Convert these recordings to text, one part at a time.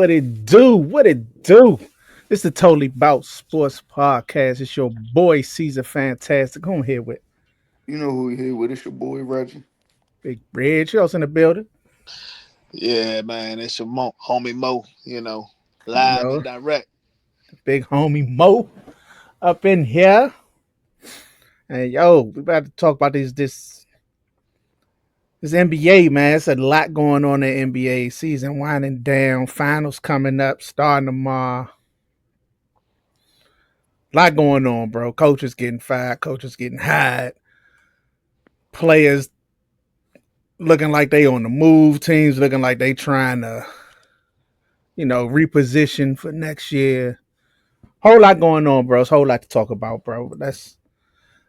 What it do? What it do? It's the Totally Bout Sports podcast. It's your boy Caesar Fantastic. Come here with You know who we here with? It's your boy Reggie. Big Reg. You else in the building. Yeah, man, it's your homie Mo, You live know, and direct. big homie Mo up in here. And yo, we about to talk about this NBA, man. It's a lot going on in NBA season winding down. Finals coming up, starting tomorrow. A lot going on, bro. Coaches getting fired, coaches getting hired, players looking like they on the move, teams looking like they trying to, reposition for next year. Whole lot going on, bro. It's a whole lot to talk about, bro. But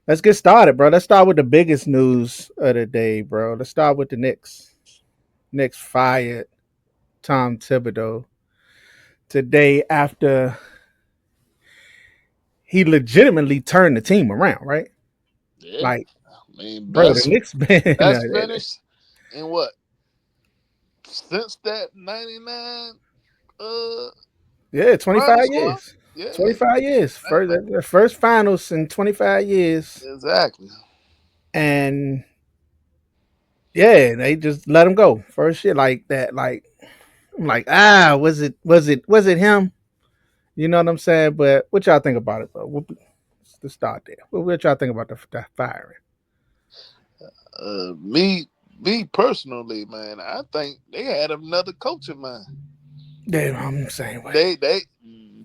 let's get started, bro. Let's start with the biggest news of the day, bro. Let's start with the Knicks. Knicks fired Tom Thibodeau today after he legitimately turned the team around, right? Yeah, Like, I mean, bro, the Knicks been best finish in what since that '99 uh 25 final squad. years. Yeah, 25 years. First, exactly. the first finals in 25 years. Exactly. And yeah, they just let him go. First shit like that. Like, I'm like, was it him? You know what I'm saying? But what y'all think about it, bro? Let's start there. What y'all think about the firing? Me personally, man, I think they had another coach in mind. Yeah, I'm the same way. They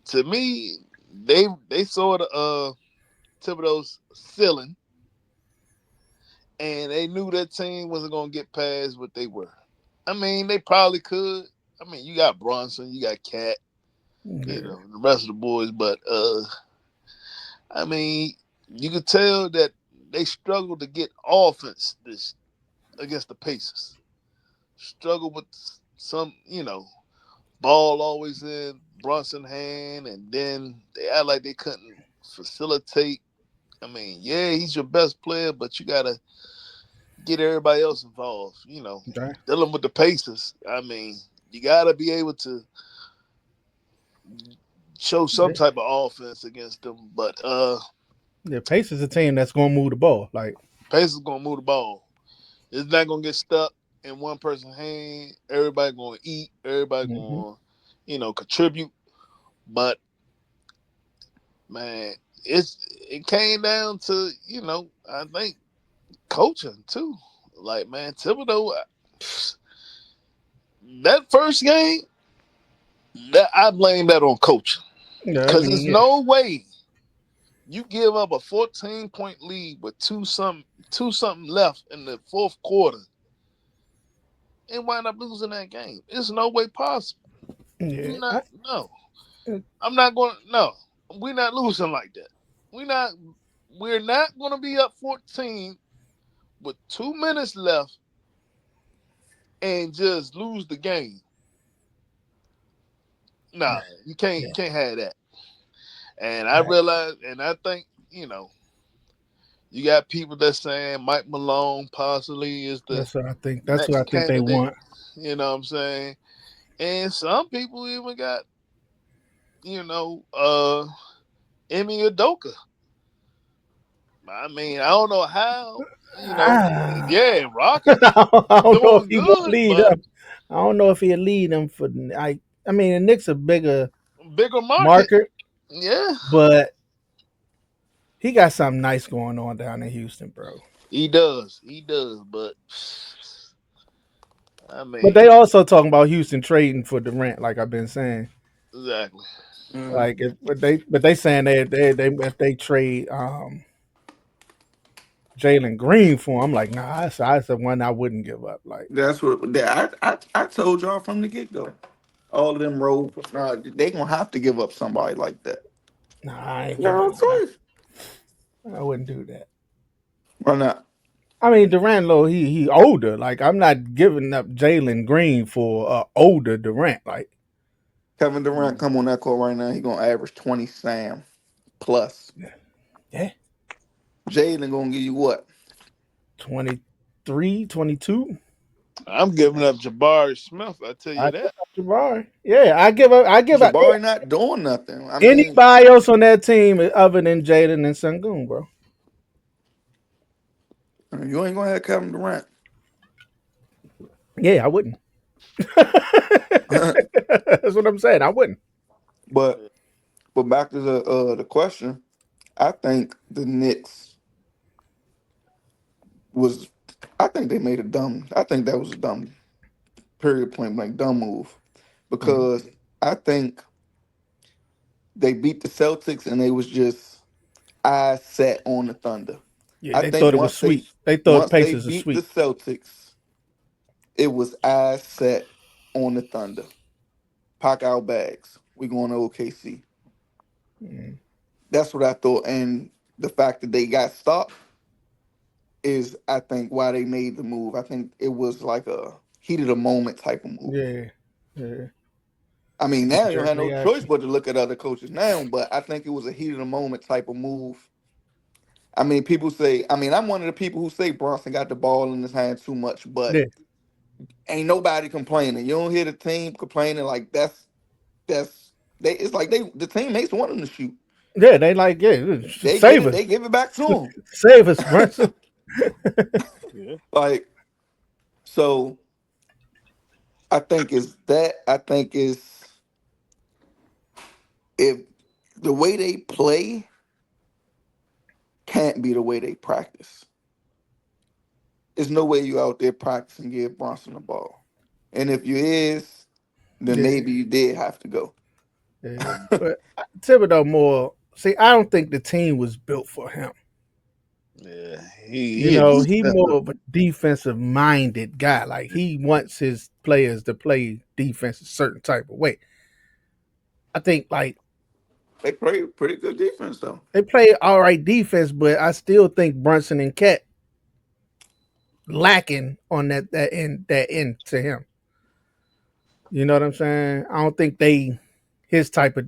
to me, they saw the Thibodeau's ceiling, and they knew that team wasn't gonna get past what they were. I mean, they probably could. I mean, you got Bronson, you got Cat, Yeah. the rest of the boys, but I mean, you could tell that they struggled to get offense this against the Pacers. Struggled with some, ball always in Bronson hand, and then they act like they couldn't facilitate. I mean, yeah, he's your best player, but you gotta get everybody else involved. Okay. Dealing with the Pacers, I mean, you gotta be able to show some Yeah. type of offense against them. But The Pacers a team that's gonna move the ball. Like, Pacers gonna move the ball. It's not gonna get stuck in one person's hand. Everybody gonna eat. Everybody hmm gonna, contribute. But man, it came down to I think coaching too. Like man, Thibodeau, that first game, that I blame that on coaching yeah, I because mean, there's yeah, no way you give up a 14-point lead with two something left in the fourth quarter and wind up losing that game. It's no way possible. yeah. You not no. I'm not going. No, we're not losing like that. We not. We're not going to be up 14 with 2 minutes left and just lose the game. Nah, you can't. You Yeah, can't have that. And I yeah. realize, and I think you got people that saying Mike Malone possibly is the That's what I think. That's what I next think they candidate. want. You know what I'm saying? And some people even got Emmy Udoka. I mean, I don't know how. Ah, Yeah, Rockets I don't know if doing he gonna good, lead but them. I don't know if he'll lead them for. I mean, the Knicks a bigger bigger market. market, Yeah, but he got something nice going on down in Houston, bro. he does. He does. But I But they mean, also talking about Houston trading for Durant, like I've been saying. exactly. Mm, Like, but they saying they if they trade Jalen Green for him, I'm like, nah, that's the one I wouldn't give up. Like, that's what I told y'all from the get go. All of them roles, they gonna have to give up somebody like that. nah, I ain't No giving. choice. I wouldn't do that. Why not? I mean, Durant, though, he older. Like, I'm not giving up Jalen Green for older Durant. Like, Kevin Durant come on that court right now. He gonna average 20 Sam plus. yeah, Jalen gonna give you what? 23, 22. I'm giving up Jabari Smith. I tell I you give that. up Jabari. Yeah, I give up. I give up Jabari not doing nothing. I mean, anybody else on that team other than Jaden and Sangoon, bro. you ain't gonna have Kevin Durant. Yeah, I wouldn't. That's what I'm saying. I wouldn't. but but back to the question, I think the Knicks was. I think they made a dumb. I think that was a dumb period point blank dumb move Mhm. because I think they beat the Celtics and they was just eyes set on the Thunder. Yeah, I they think thought it was sweet. They thought once they Pacers are beat the sweet. Celtics, it was eyes set on the Thunder. Pack our bags. We going to OKC. Mhm. That's what I thought. And the fact that they got stopped is, I think, why they made the move. I think it was like a heat of the moment type of move. Yeah, yeah. I mean, Knee now you don't jerk have no choice reaction. but to look at other coaches now, but I think it was a heat of the moment type of move. I mean, people say, I mean, I'm one of the people who say Bronson got the ball in his hand too much, but Yeah, ain't nobody complaining. You don't hear the team complaining like that's they. It's like the teammates want him to shoot. yeah. They like They get save it. us, They give it back to save us, Brunson. Yeah. him. Like so, I think is that. I think is if the way they play can't be the way they practice. There's no way you out there practicing give Bronson the ball. And if you is, then Yeah, maybe you did have to go. yeah. But Thibodeau more. See, I don't think the team was built for him. Yeah. You He a know, he defender. more of a defensive minded guy. Like he wants his players to play defense a certain type of way. I think like They play pretty good defense though. they play all right defense, but I still think Brunson and Cat lacking on that end to him. You know what I'm saying? I don't think they his type of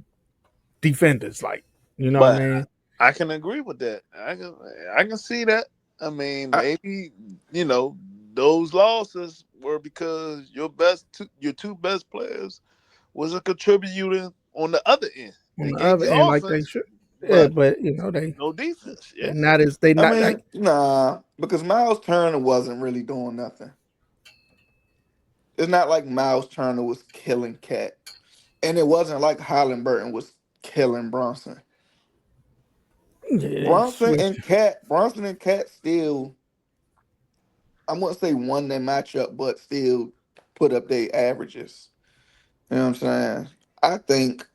defenders. Like you know what I But mean? I can agree with that. I can see that. I mean, I, maybe you know those losses were because your two best players was a contributor on the other end. On They the gave other you end, like they offense, should. Yeah, but but you know no defense. they Yeah, not as they I not like mean, nah, because Miles Turner wasn't really doing nothing. It's not like Miles Turner was killing Cat, and it wasn't like Halliburton was killing Bronson. yeah, they switch. Bronson and Cat still, I wouldn't say won their matchup, but still put up their averages. You know what I'm saying? I think,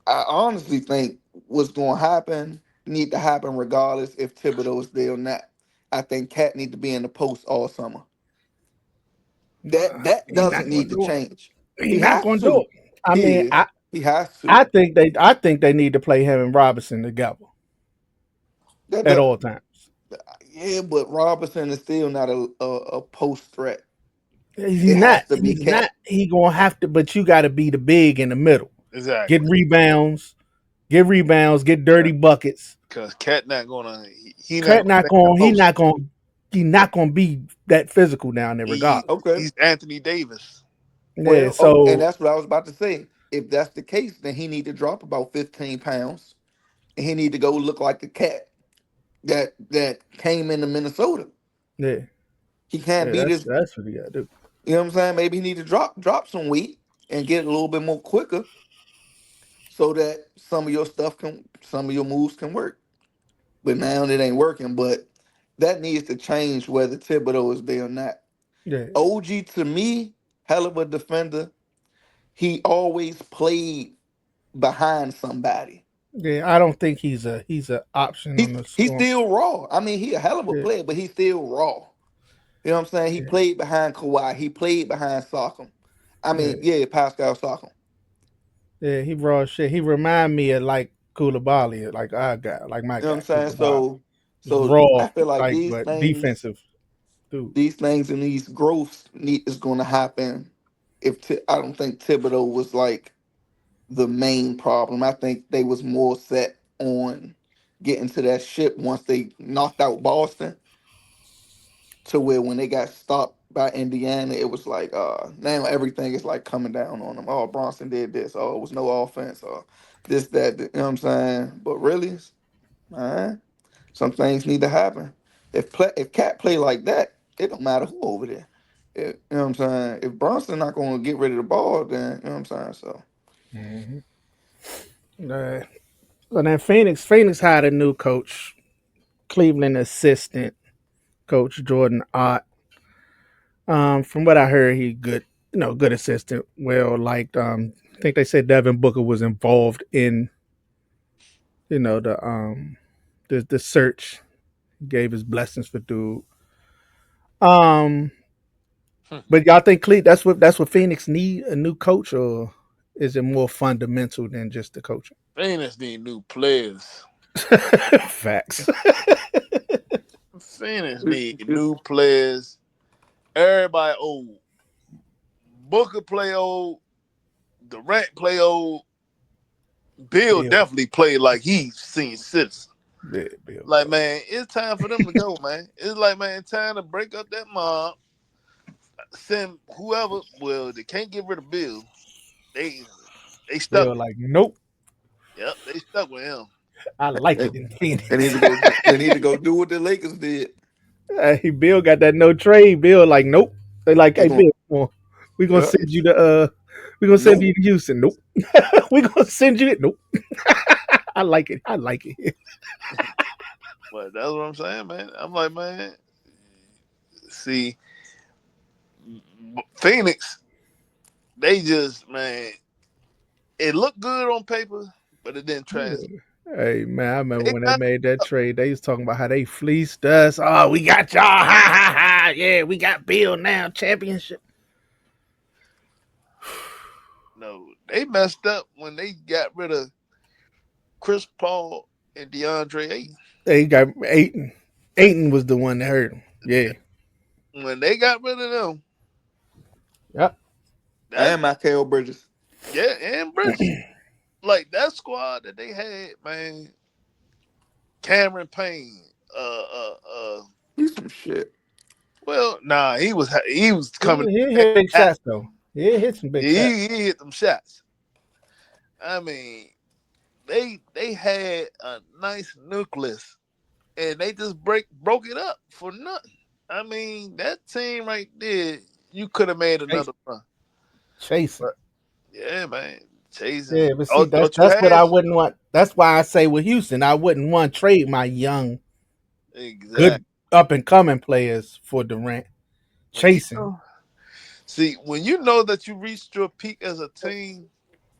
I honestly think what's going to happen need to happen regardless if Thibodeau is there or not. I think Cat need to be in the post all summer. That He not doesn't gonna need to do change. it. He He not has gonna do to. it. I He mean, is. I He has I to. think they I think they need to play him and Robinson together That, at that all times. yeah, but Robinson is still not a post threat. He's It not. has to be He's not. Cat. He gonna have to. But you got to be the big in the middle. Get exactly. rebounds. Get rebounds. Get dirty buckets. Because Cat not gonna he not Cat gonna not stay in the going. He post. not going. He not going to be that physical down there, regardless. Okay. He's Anthony Davis. Yeah. Well, oh, and So that's what I was about to say. If that's the case, then he need to drop about 15 pounds, and he need to go look like the cat that came into Minnesota. yeah, He can't yeah. be That's this. that's what he got to do. You know what I'm saying? Maybe he need to drop some weight and get a little bit more quicker, so that some of your moves can work. But now it ain't working. But that needs to change whether Thibodeau is there or not. Yeah. OG to me, hell of a defender. He always played behind somebody. Yeah. I don't think he's a option on the He's score. still raw. I mean, he a hell of a Yeah. player, but he's still raw. You know what I'm saying? He Yeah. played behind Kawhi. He played behind Siakam. I mean, Yeah. yeah, Pascal Siakam. Yeah, he raw as shit. He remind me of like Koulibaly, like our guy, like my You know what I'm guy saying? Koulibaly. So Raw, I feel like like but defensive dude. these things, and these growths is going to happen. I don't think Thibodeau was like the main problem. I think they was more set on getting to that ship once they knocked out Boston. to where when they got stopped by Indiana, it was like now everything is like coming down on them. Oh, Bronson did this. Oh, it was no offense. Or this, that. You know what I'm saying? But really, man, some things need to happen. If Cat play like that, it don't matter who over there. You know what I'm saying? If Bronson not going to get rid of the ball, then you know what I'm saying. So Mm-hmm. So then Phoenix hired a new coach, Cleveland assistant coach Jordan Ott. From what I heard, he good, good assistant. Well, liked. I think they said Devin Booker was involved in, the search. He gave his blessings for dude. Um, but y'all think that's what Phoenix need, a new coach, or is it more fundamental than just the coaching? Phoenix need new players. Facts. Phoenix it's, need it's, new players. Everybody old. Booker play old. Durant play old. Bill Bill, definitely played like he's seen citizen. yeah, Bill, Like, bro. man, it's time for them to go, man. It's like, man, time to break up that mob. Send whoever. Well, they can't get rid of Bill. They they stuck Bill, with. like, nope, Yep, they stuck with him. I like they, it in they need Phoenix. to go. They need to go do what the Lakers did. Hey, Bill got that no trade. Bill, like, nope. They like, They hey, going. Bill, come on. We gonna Yeah. send you to we gonna send Nope. you to Houston. Nope. We gonna send you it. Nope. I like it. I like it. But that's what I'm saying, man. I'm like, man, see, Phoenix, they just, man, it looked good on paper, but it didn't translate. Hey man, I remember They when they got made that trade. They was talking about how they fleeced us. Oh, we got y'all. Ha ha ha. Yeah, we got Bill now. Championship. no, they messed up when they got rid of Chris Paul and DeAndre Ayton. They got Aiton. Aiton was the one that hurt him. Yeah. When they got rid of them, Yep. that And Michael Bridges. yeah, and Bridges, like that squad that they had, man, Cameron Payne, uh, uh, uh. He's some shit. Well, nah, he was coming. He hit big shots though. He hit some big shots. He hit them shots. I mean, they had a nice nucleus, and they just broke it up for nothing. I mean, that team right there, you could have made Chase, another run. chasing. But yeah, man, chasing. Yeah, but see, Oh, that's don't you that's what have I wouldn't want. That's why I say with Houston, I wouldn't want to trade my young, exact good up and coming players for Durant. when you Chasing. know. See, when you know that you reached your peak as a team,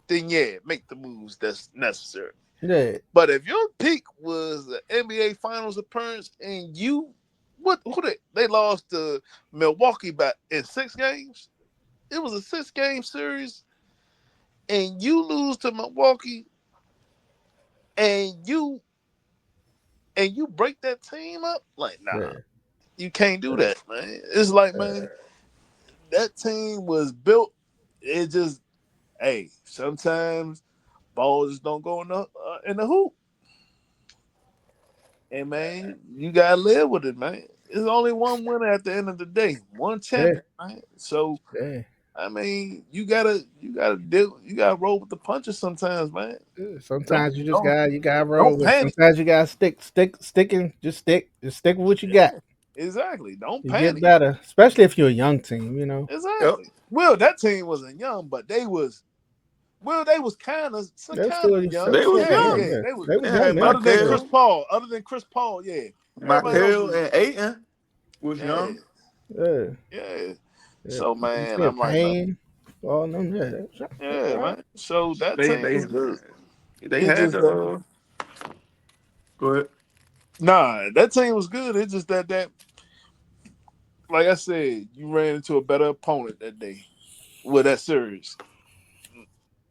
then yeah, make the moves that's necessary. Yeah, But if your peak was the NBA Finals appearance and you, what who they lost to Milwaukee by in 6 games. It was a 6 game series, and you lose to Milwaukee, and you break that team up. Like, nah, yeah, you can't do that, man. It's like, man, that team was built. It just, hey, sometimes balls just don't go in the hoop. And man, you gotta live with it, man. There's only one winner at the end of the day, one yeah, champion, man. So yeah. I mean, you gotta roll with the punches sometimes, man. Yeah. Don't Sometimes you just don't got to roll don't with it. panic. Sometimes you got to sticking. Just stick with what you got. Yeah, exactly. Don't You get panic. better, especially if you're a young team. You know, Yep. Exactly. Well, that team wasn't young, but they was they're kind of young. They was still Yeah, young. young. yeah, Yeah, they was. they was They young had then. Yeah, Michael, Other than Chris Paul, yeah. Everybody else Michael was. and Aiton was Yeah, young. yeah, yeah. yeah. So You man, see a I'm like, man, pain, all them. Yeah, yeah, all right. man. So that They team they was good. they It's had just the that go ahead. nah, that team was good. It's just that like I said, you ran into a better opponent that day with that series,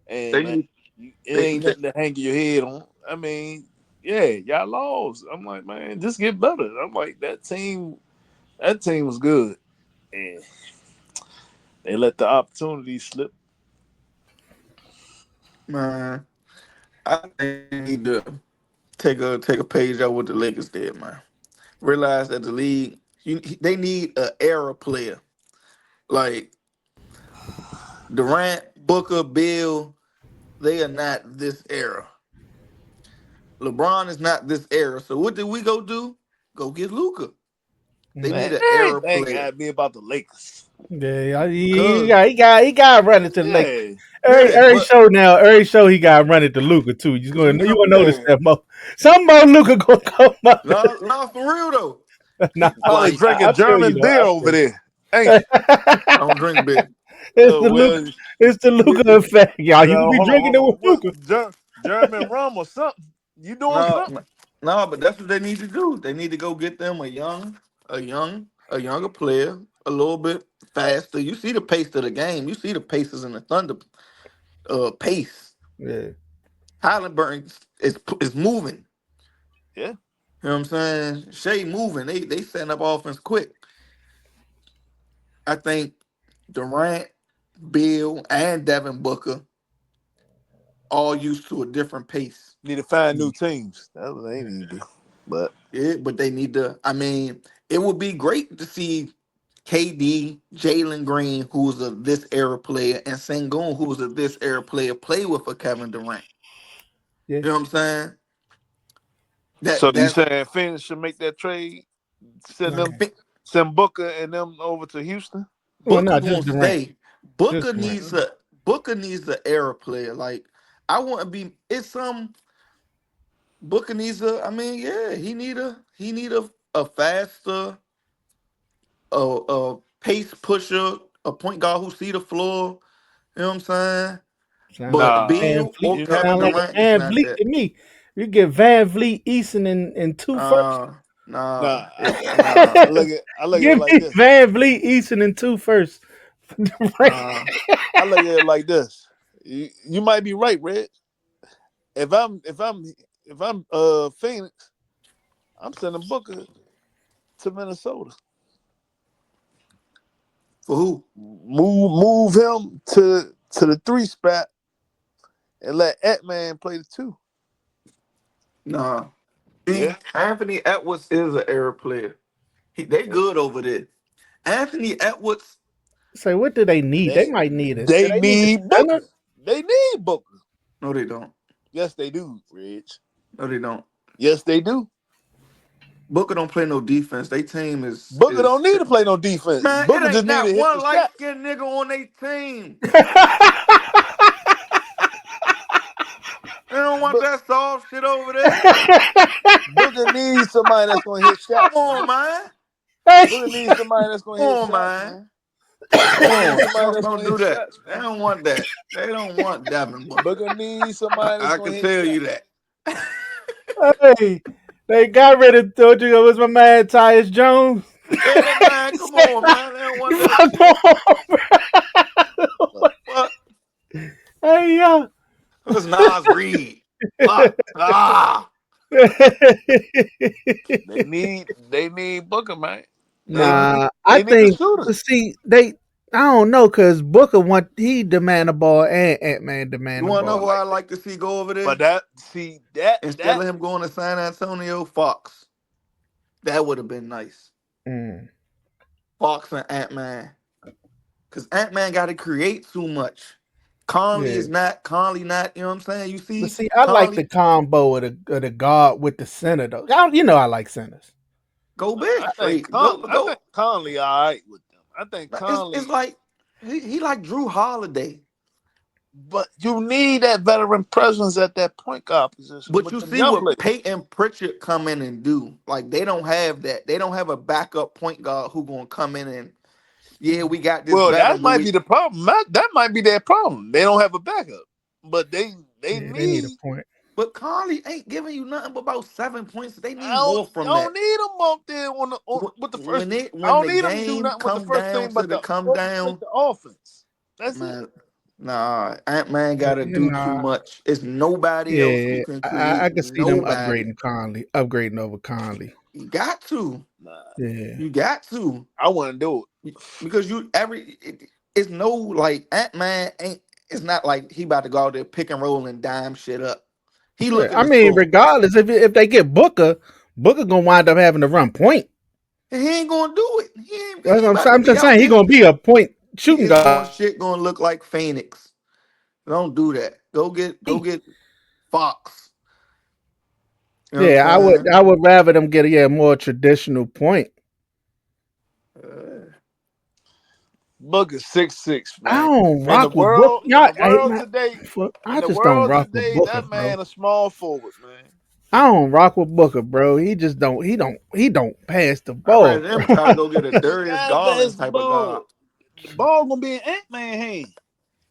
and man, They it they ain't nothing to hang your head on. I mean, yeah, y'all lost. I'm like, man, just get better. I'm like, that team was good, and they let the opportunity slip. man, I think they need to take a page out what the Lakers did, man. Realize that the league. they need a era player like Durant, Booker, Bill. They are not this era. LeBron is not this era. So what did we go do? Go get Luca. They Mm. need Man, an era everything player. gotta be about the Lakers. Yeah, he Cause got running to the Lakers. Yeah. yeah, Every but show now, every show he got running to Luca too. You gonna notice Yeah. that more. Some more Luca gonna come up. no, no, for real though. You probably Like drinking I feel you German though. beer I over feel there, ain't you. you? I don't drink beer. it's the Luca. Well, It's the Luca effect, y'all. You could be hold on, drinking hold it with on. What Luca. German rum or something? You doing No, something? no, but that's what they need to do. They need to go get them a younger player, a little bit faster. You see the pace of the game. You see the paces in the Thunder pace. Yeah, Halliburton is moving. Yeah. You know what I'm saying? Shea moving. They setting up offense quick. I think Durant, Bill, and Devin Booker all used to a different pace. Need to find new teams. That's what they need to do. But Yeah, but they need to. I mean, it would be great to see KD, Jalen Green, who's a this era player, and Sengun, who's a this era player, play with a Kevin Durant. yeah. You know what I'm saying? so you That's saying Phoenix should make that trade, send them, Man. send Booker and them over to Houston? Well, Booker not gonna just Durant. stay. Just Durant. Booker needs an era player. Like I want to be. It's some Booker needs a. I mean, yeah, he need a faster, a pace pusher, a point guard who see the floor. You know what I'm saying? Sound like But a Nah, Van Bill Vliet. or you know, Kevin Sound like a Durant is Van not Vliet that. to me. You get Van Vliet, Easton, and two firsts. Uh, nah, nah. nah, I look at it Give like me this. Van Vliet, Easton, and two firsts. nah. I look at it like this. You might be right, Red. If I'm Phoenix, I'm sending Booker to Minnesota. For who? Move him to the three spot and let Atman play the two. Nah. See, Yeah. Anthony Edwards is an era player. They good over there. Anthony Edwards. So what do they need? They They might need it. Do they they need a need center? Booker. They need Booker. No, they don't. Yes, they do, Rich. No, they don't. Yes, they do. Booker don't play no defense. They team Booker don't is need to play no defense. man. It Booker just ain't need to not hit one the light shot. skinned nigga on their team. They don't want But that soft shit over there. Booker needs somebody that's gonna hit Come shots, on, man. man. Booker needs somebody that's gonna Come hit on, shots, man. man. Come Booker needs on. somebody that's Don't gonna do hit that. shots, They man. don't want that. They don't want Devin Booker. Booker needs somebody that's I gonna can hit tell you shots. that. Hey, they got rid of told you it was my man Tyus Jones. Yeah, man. Come on, man. They don't want that Fuck shit. on, Fuck. hey yo. It was Nas Reed. Fuck. Ah. They need Booker, man. They need Nah, I they need a think shooter. see they. I don't know because Booker want he demand a ball and Ant Man You demand a want to know ball who I like like to see go over But there? that see that Instead that of him going to San Antonio, Fox. That would have been nice. that. Fox and Ant Man. Because Ant Man got to create too much. Yeah, Conley not, you know what I'm saying? You but see, see, I like the Conley, combo of the guard with the center though. You know, I like centers. go big I think straight. Go, I think go. Conley all right with them. I think It's Conley, like he like Drew Holiday. but you need that veteran presence at that point guard position But with you them see young what players. Peyton Pritchard come in and do. Like they don't have that. They don't have a backup point guard who gonna come in and yeah, we got this Well, that veteran, but might be we the problem. That might be their problem. They don't have a backup, but they Yeah, they need a need. point. but Conley ain't giving you nothing but about 7 points. They I need don't, more I from don't that. need them up there with the first. I When don't the need them to do game nothing with the come first down team, to but the to come orchestrate down, the offense. That's it. man, nah, Ant Man got to do too Nah, much. It's nobody else who yeah, can I create. can see them Nobody. upgrading over Conley. You got to. Nah, Yeah, You got to. I wouldn't do it. Because it's no like Ant Man ain't. It's not like he about to go out there pick and roll and dime shit up. He yeah. looking I to mean, score. regardless if they get Booker, Booker gonna wind up having to run point. And he ain't gonna do it. He That's ain't what I'm about saying. to I'm be just out saying he there. gonna be a point shooting His guard. going shit gonna look like Phoenix. Don't do that. Go get Fox. You know what Yeah, I'm saying? I would rather them get a more traditional point. Uh, Booker 6'6", I man. don't rock with Book. In Y'all, the world today, I just don't rock with Booker, that bro. man a small forward, man. I don't rock with Booker, bro. He just don't. He don't pass the I'd rather ball, them bro. try to go get a He Darius got Garland best type of guard. ball. The ball gonna be in Ant-Man hand.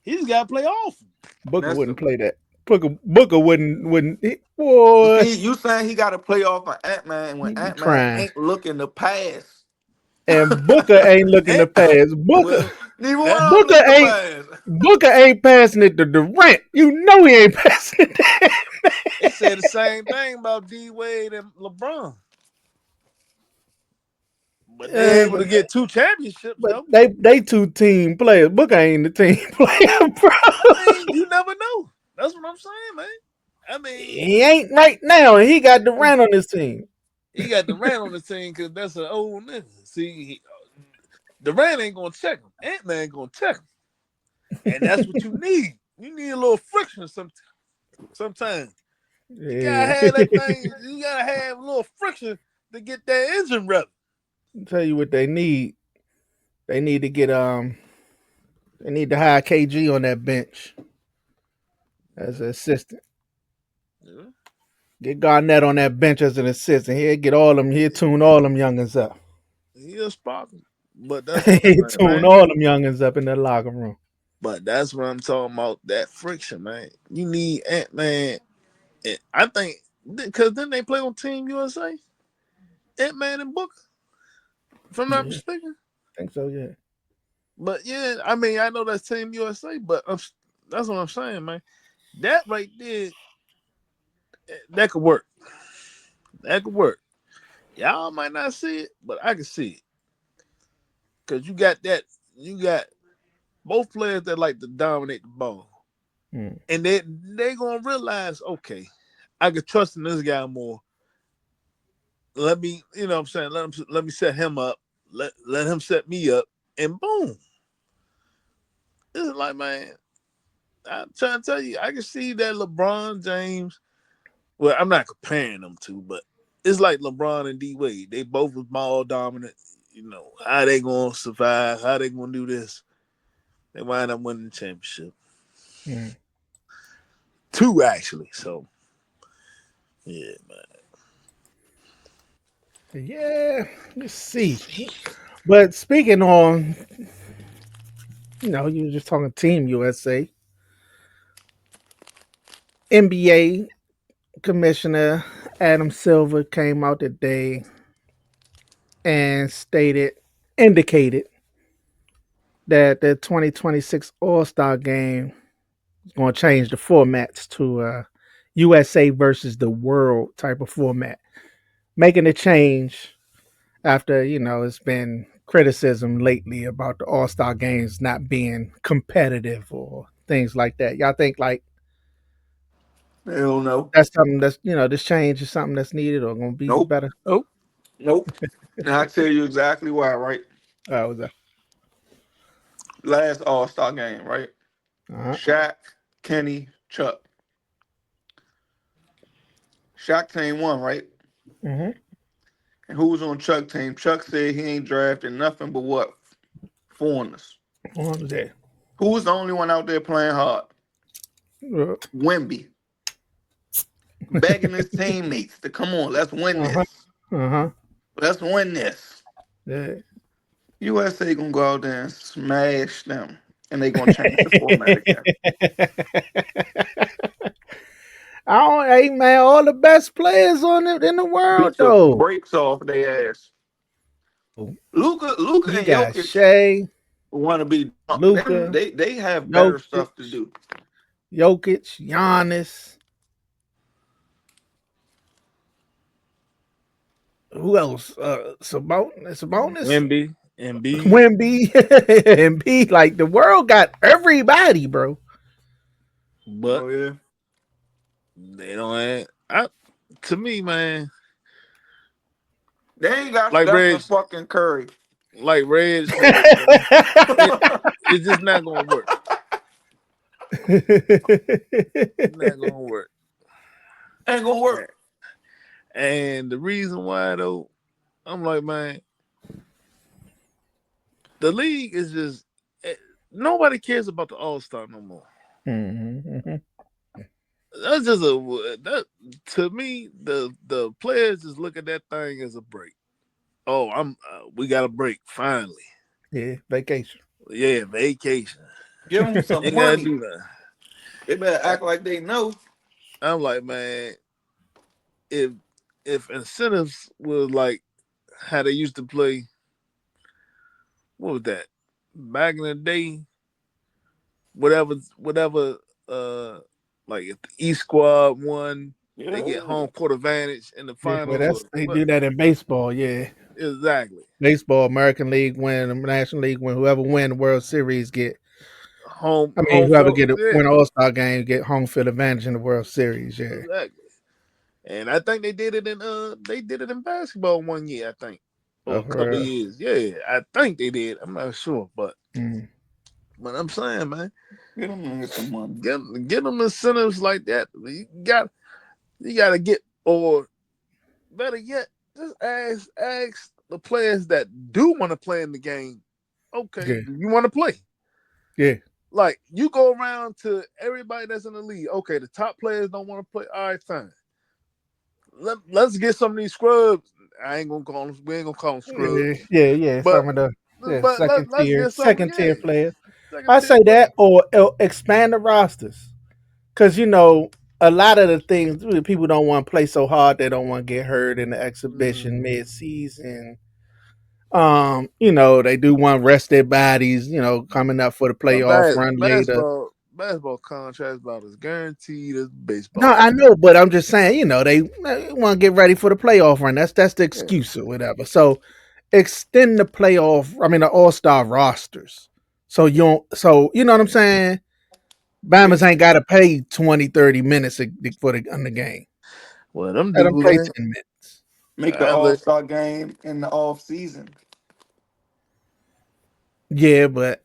He just gotta play off him. Booker That's wouldn't play that. Booker wouldn't. Boy, you saying he got to play off of Ant Man when he be Ant Man crying. ain't looking to pass. And Booker ain't looking to Ant- pass. well, Neither one that of them Booker looking to ain't pass. Booker ain't passing it to Durant. You know he ain't passing it. they said the same thing about D Wade and LeBron, but they able to But get two championships though. they two team players. Booker ain't the team player, bro. I mean, you never know. That's what I'm saying, man. I mean, He ain't right now, and he got Durant on his team. he got Durant on the team because that's an old nigga. See, Durant ain't gonna check him. Ant Man gonna check him, and that's what you need. You need a little friction sometimes. You gotta Yeah. have that thing. You gotta have a little friction to get that engine revving. Tell you what they need. They need to get they need to hire KG on that bench as an assistant. Yeah. Get Garnett on that bench as an assistant. He'll get all them. He'll tune all them youngins up. He a sparkle, but that's what I'm He'll saying, tune man. all them youngins up in the locker room. But that's what I'm talking about. That friction, man. You need Ant Man. I think because then they play on Team USA, Ant Man and Booker, if I'm not Yeah, mistaken. I think so. Yeah. But yeah, I mean, I know that's Team USA, but that's what I'm saying, man. That right there, that could work. That could work. Y'all might not see it, but I can see it because you got that. You got both players that like to dominate the ball, Mm. and they gonna realize, okay, I can trust in this guy more. Let me, you know, what I'm saying, let me set him up. Let him set me up, and boom. This is like, man, I'm trying to tell you, I can see that LeBron James. Well, I'm not comparing them two, but it's like LeBron and D Wade. They both was ball dominant. You know how they gonna survive? How they gonna do this? They wind up winning the championship. Mm. Two actually. So yeah, man. Yeah. Let's see. But speaking on, you were just talking Team USA. NBA Commissioner Adam Silver came out today and indicated that the 2026 All Star Game is going to change the formats to USA versus the world type of format, making a change after it's been criticism lately about the All Star games not being competitive or things like that. Y'all think like Hell no. that's something that's this change is something that's needed or going to be Nope. better? Oh, Nope. And I tell you exactly why, right? Was that? Last All Star game, right? Uh-huh. Shaq, Kenny, Chuck. Shaq team won, right? Mm-hmm. And who was on Chuck team? Chuck said he ain't drafted nothing but what? Foreigners. What was that? Who was the only one out there playing hard? Wimby. Begging his teammates to come on, let's win Uh-huh. this. Uh-huh. Let's win this. Yeah. USA gonna go out there and smash them. And they gonna change the format again. I don't, hey man, all the best players on it in the world Beat the though. brakes off their ass. Luca You and got Jokic Shea, want to be them. Luca, They have better Jokic, stuff to do. Giannis. Who else? Sabonis, Wemby, Embiid, Wimby, and B. Like the world got everybody, bro. but Oh yeah. they don't have. To me, man, They ain't got like Steph Reg, and fucking Curry. like Reg said, man, it it's just not gonna work. It's not gonna work. Ain't gonna work. And the reason why though, I'm like, man, the league is just eh, nobody cares about the All Star no more. Mhm. That's just a that to me the players just look at that thing as a break. Oh, I'm we got a break finally. Yeah, vacation. Yeah, vacation. Give them some Ain't gotta money. do that. They better act like they know. I'm like, man, if if incentives was like how they used to play, what was that? Back in the day, whatever like if the East squad won, they Yeah. get home court advantage in the Yeah, well, finals or that's they what do that in baseball. Yeah, exactly. baseball, American League win, National League win. Whoever win the World Series get. I mean, Home whoever field, get a, yeah, win All Star game get home field advantage in the World Series. Yeah. exactly. And I think they did it in basketball one year, I think. Or Oh, a couple of for years. Yeah, I think they did. I'm not sure, real. but I'm saying, man, Get them some money. get them incentives like that. You got to get, or better yet, just ask the players that do want to play in the game. Okay, Yeah, do you want to play? yeah, Like you go around to everybody that's in the league. Okay, the top players don't want to play. All right, fine. Let's get some of these scrubs. I ain't gonna call them. We ain't gonna call them yeah, scrubs. yeah, yeah. But Some of the let's get some. second Yeah, tier players. second I tier say players. that or expand the rosters because a lot of the things people don't want to play so hard. They don't want to get hurt in the exhibition Mm. mid season. They do want to rest their bodies. Coming up for the But playoff run later. basketball contracts about as guaranteed as No, baseball. I know, but I'm just saying, they want to get ready for the playoff run. That's the Yeah, excuse or whatever. So extend the playoff. I mean, the All Star rosters. So you know what I'm saying. Make Bama's ain't got to pay 20, 30 minutes for the game. well, them Let them dudes play ain't. 10 minutes. make the I All look, Star game in the off season. Yeah, but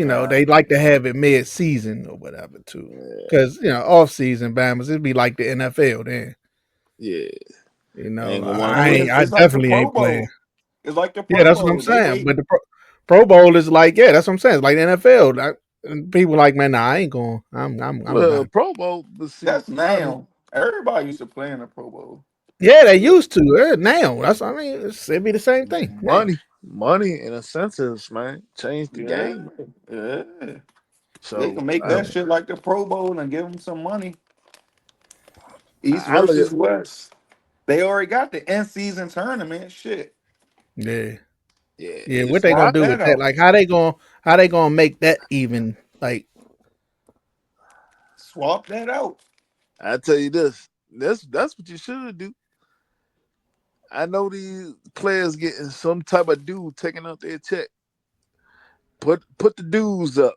Uh, they like to have it mid season or whatever too. yeah, Because off season Bama's it'd be like the NFL then. yeah. I You know, ain't gonna want I to hey, play. ain't. it's, I it's like the definitely Pro ain't playing. Bowl. It's like the Yeah, Pro that's what I'm Bowl. saying. But the Pro Bowl is like, yeah, that's what I'm saying. It's like the NFL. And people like, man, nah, I ain't going. I'm Well, not. Pro Bowl, but see, That's now. Everybody used to play in the Pro Bowl. Yeah, they used to. Now that's. I mean, it'd be the same thing now. money and incentives, man, change the Yeah, game. yeah. They So can make that Um, shit like the Pro Bowl and give them some money. East I look at versus West. They already got the in season tournament. Shit. yeah, yeah. yeah. What If they I gonna Swap do with that that? out. Like, how they gonna make that even? Like, Swap that out. I tell you this, that's what you should do. I know these players getting some type of dude taking out their check. Put the dues up.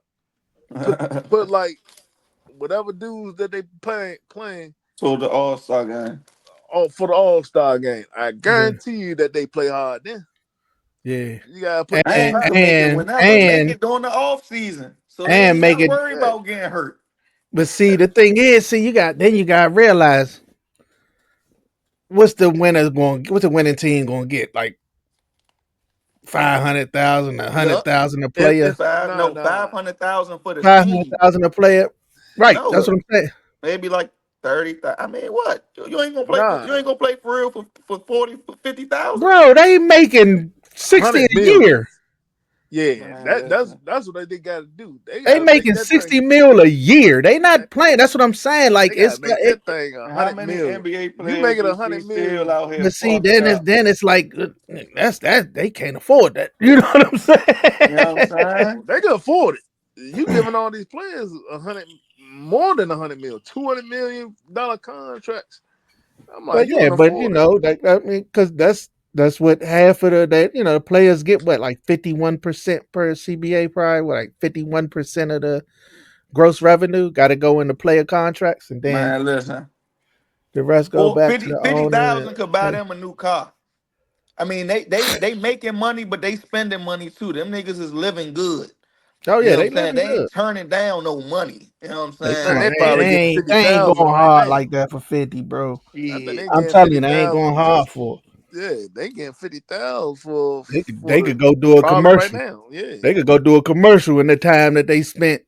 Put like whatever dues that they playing So the All Star game. for the All Star game. I yeah, guarantee you that they play hard. Then yeah, you gotta put that and And you time. can make it and whenever. Make and it during the off season. So they and ain't make gotta it. worry Yeah. about getting hurt. But see, the thing is, you got to realize what's the winning team gonna get? Like 500,000, a hundred Yup. thousand a If player, no, 500,000 for the 500,000 team. a player. Right, that's No, what I'm saying. maybe like 30,000. I mean, what? You ain't gonna play for nah, you ain't gonna play for real for 40 for 50,000? Bro, they making 60 a 100 million. year. Yeah, Man, listen. that's what they gotta do. They They gotta make making that thing. 60 mil a year. They not playing. That's what I'm saying. Like They gotta make it, that thing a How hundred many million. NBA You make players it you a see hundred still million. out here but see, fucked up? then it's like that they can't afford that. You know what I'm You know what I'm saying? saying? They can afford it. You giving all these players a hundred, more than 100 million, $200 million contracts. I'm like, But you yeah, can but afford it. I mean, because that's what half of the players get what like 51% per CBA, probably what, like 51% of the gross revenue got to go into player contracts, and then Man, listen. the rest go For back to 50 the owner. 50,000 could buy them a new car. I mean, they making money, but they spending money too. Them niggas is living good. Oh You yeah, know what they I'm saying? living They good. ain't turning down no money. You know what I'm They Man, saying? they turn. They, probably they get ain't. fifty They ain't thousand going right hard now. like that for 50, bro. I think they Shit. I'm getting telling fifty you, they ain't thousand going hard just for it. yeah, they getting 50,000 for They could. for They the could go do a probably right commercial. now. Yeah. They could go do a commercial in the time that they spent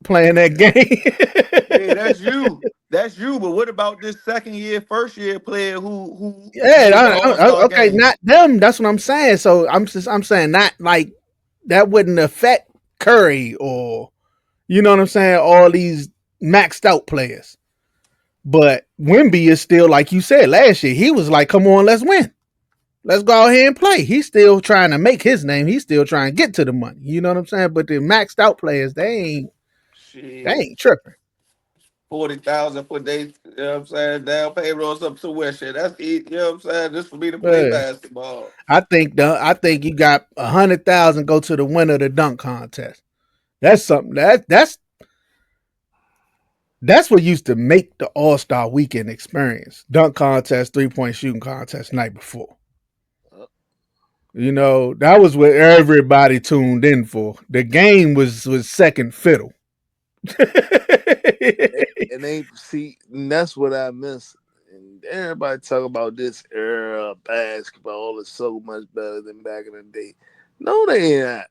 playing that Yeah, game. that's you. That's you. But what about this second year, first year player who Yeah, made the All Star okay, game? not them. That's what I'm saying. So I'm saying not like that wouldn't affect Curry or you know what I'm saying. All these maxed out players, but Wimby is still like you said last year. He was like, "Come on, let's win. Let's go out here and play." He's still trying to make his name. He's still trying to get to the money. You know what I'm saying. But the maxed out players, they Shit. ain't tripping. 40,000 for they, you know what I'm saying, down payroll, some tuition. That's it, you know what I'm saying? Just for me to play Yeah. basketball. I think you got 100,000 go to the winner of the dunk contest. That's something that's what used to make the All Star Weekend experience. Dunk contest, 3-point shooting contest night before. Uh, You know that was what everybody tuned in for. The game was second fiddle. and they see, and that's what I miss. And everybody talk about this era of basketball is so much better than back in the day. No, they ain't.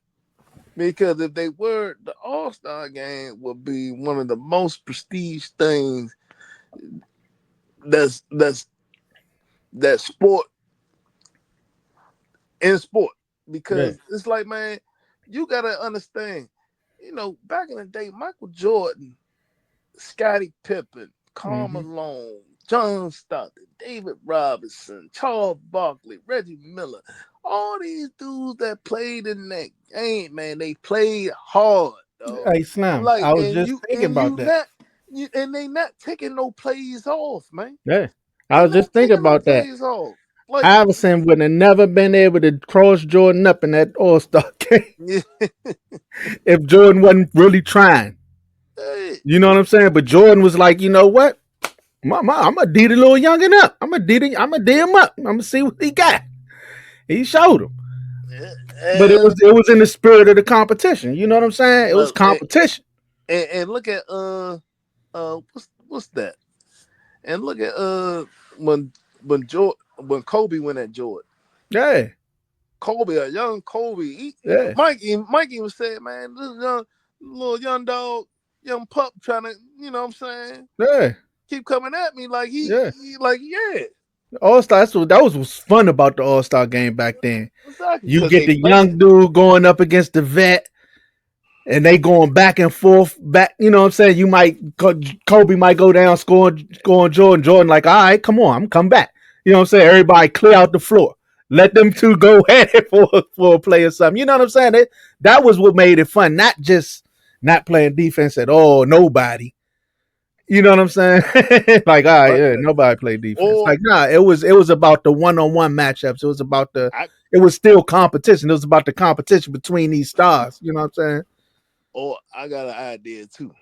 Because if they were, the All Star game would be one of the most prestige things that's that sport in sport. Yeah. Because it's like, man, you gotta understand. Back in the day, Michael Jordan, Scottie Pippen, Karl Mm-hmm. Malone, John Stockton, David Robinson, Charles Barkley, Reggie Miller, all these dudes that played in that game, man, they played hard, dog. Hey Slim, Like, I was and just you thinking and about you that. not you, and they not taking no plays off, man. Yeah, I They was not just thinking taking no about that. plays off. Like, Iverson would have never been able to cross Jordan up in that All Star game if Jordan wasn't really trying. hey, You know what I'm saying? But Jordan was like, you know what? I'm gonna D the little youngin up. I'm gonna D him up. I'm gonna see what he got. He showed him. But it was and, it was in the spirit of the competition. You know what I'm saying? It was well, competition. and look at what's that? And look at when when Kobe went at Jordan. Yeah, Kobe, a young Kobe. yeah, Mike even said, man, this young little young dog, young pup trying to, what I'm saying, yeah, keep coming at me like yeah. he like, yeah, All Star. That was fun about the All Star game back then. exactly, You because get they the playing. young dude going up against the vet, and they going back and forth. Back, you know what I'm saying? Kobe might go down scoring Jordan like, all right, come on, I'm come back. You know what I'm saying? Everybody clear out the floor. Let them two go at it for a play or something. You know what I'm saying? That was what made it fun, not just not playing defense at all. Nobody. You know what I'm saying? Like, all right, But yeah, nobody played defense. or Like, nah, it was about the one-on-one matchups. It was about I it was still competition. It was about the competition between these stars. You know what I'm saying? or I got an idea too.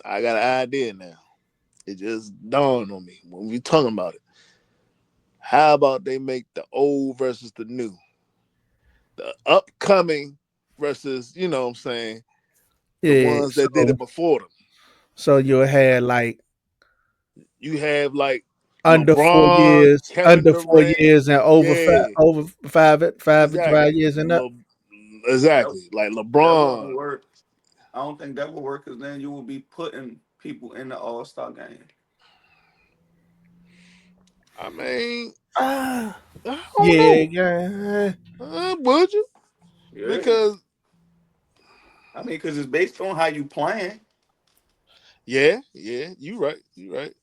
I got an idea now. It just dawned on me when we talking about it. How about they make the old versus the new, the upcoming versus, what I'm saying, the Yeah. ones that did So it before them. so you had like You have like under four LeBron, years, Kevin under four Durant. years, and over five, Yeah, over five exactly. years and up. That, Exactly. Like that wouldn't LeBron. work. I don't think that would work because then you will be putting people in the All Star game. I mean, Ah, I don't yeah, know. yeah, Would you? Yeah. Because I mean, because it's based on how you playing. yeah, you right. You right.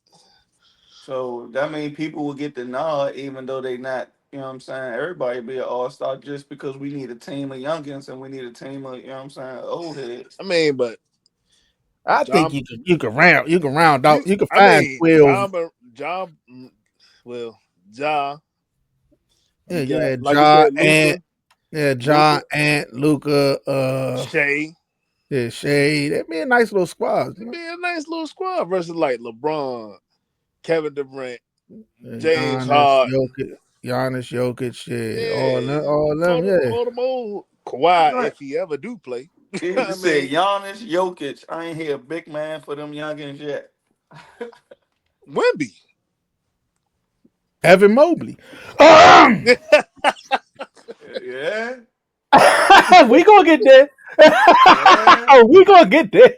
So that means people will get the nod even though they not, you know what I'm saying? Everybody be an all star just because we need a team of youngins and we need a team of, you know what I'm saying, old heads. I mean, but I think John, you can round out, you. you can I find mean, 12. John. Well, Ja. Yeah, You you got, had like you said, And Luca, yeah, Luca, Ant, Luca, Shea. yeah, Shade. That'd be a nice little squad, you It'd know. be a nice little squad versus like LeBron, Kevin Durant, Yeah, James Giannis, Harden, Jokic. Giannis, Jokic, yeah, Yeah, all them, yeah. all them old Kawhi Right. if he ever do play. He I said mean, Giannis, Jokic. I ain't hear a big man for them youngins yet. Wemby. Evan Mobley. Yeah, We gonna get there. yeah. We gonna get there.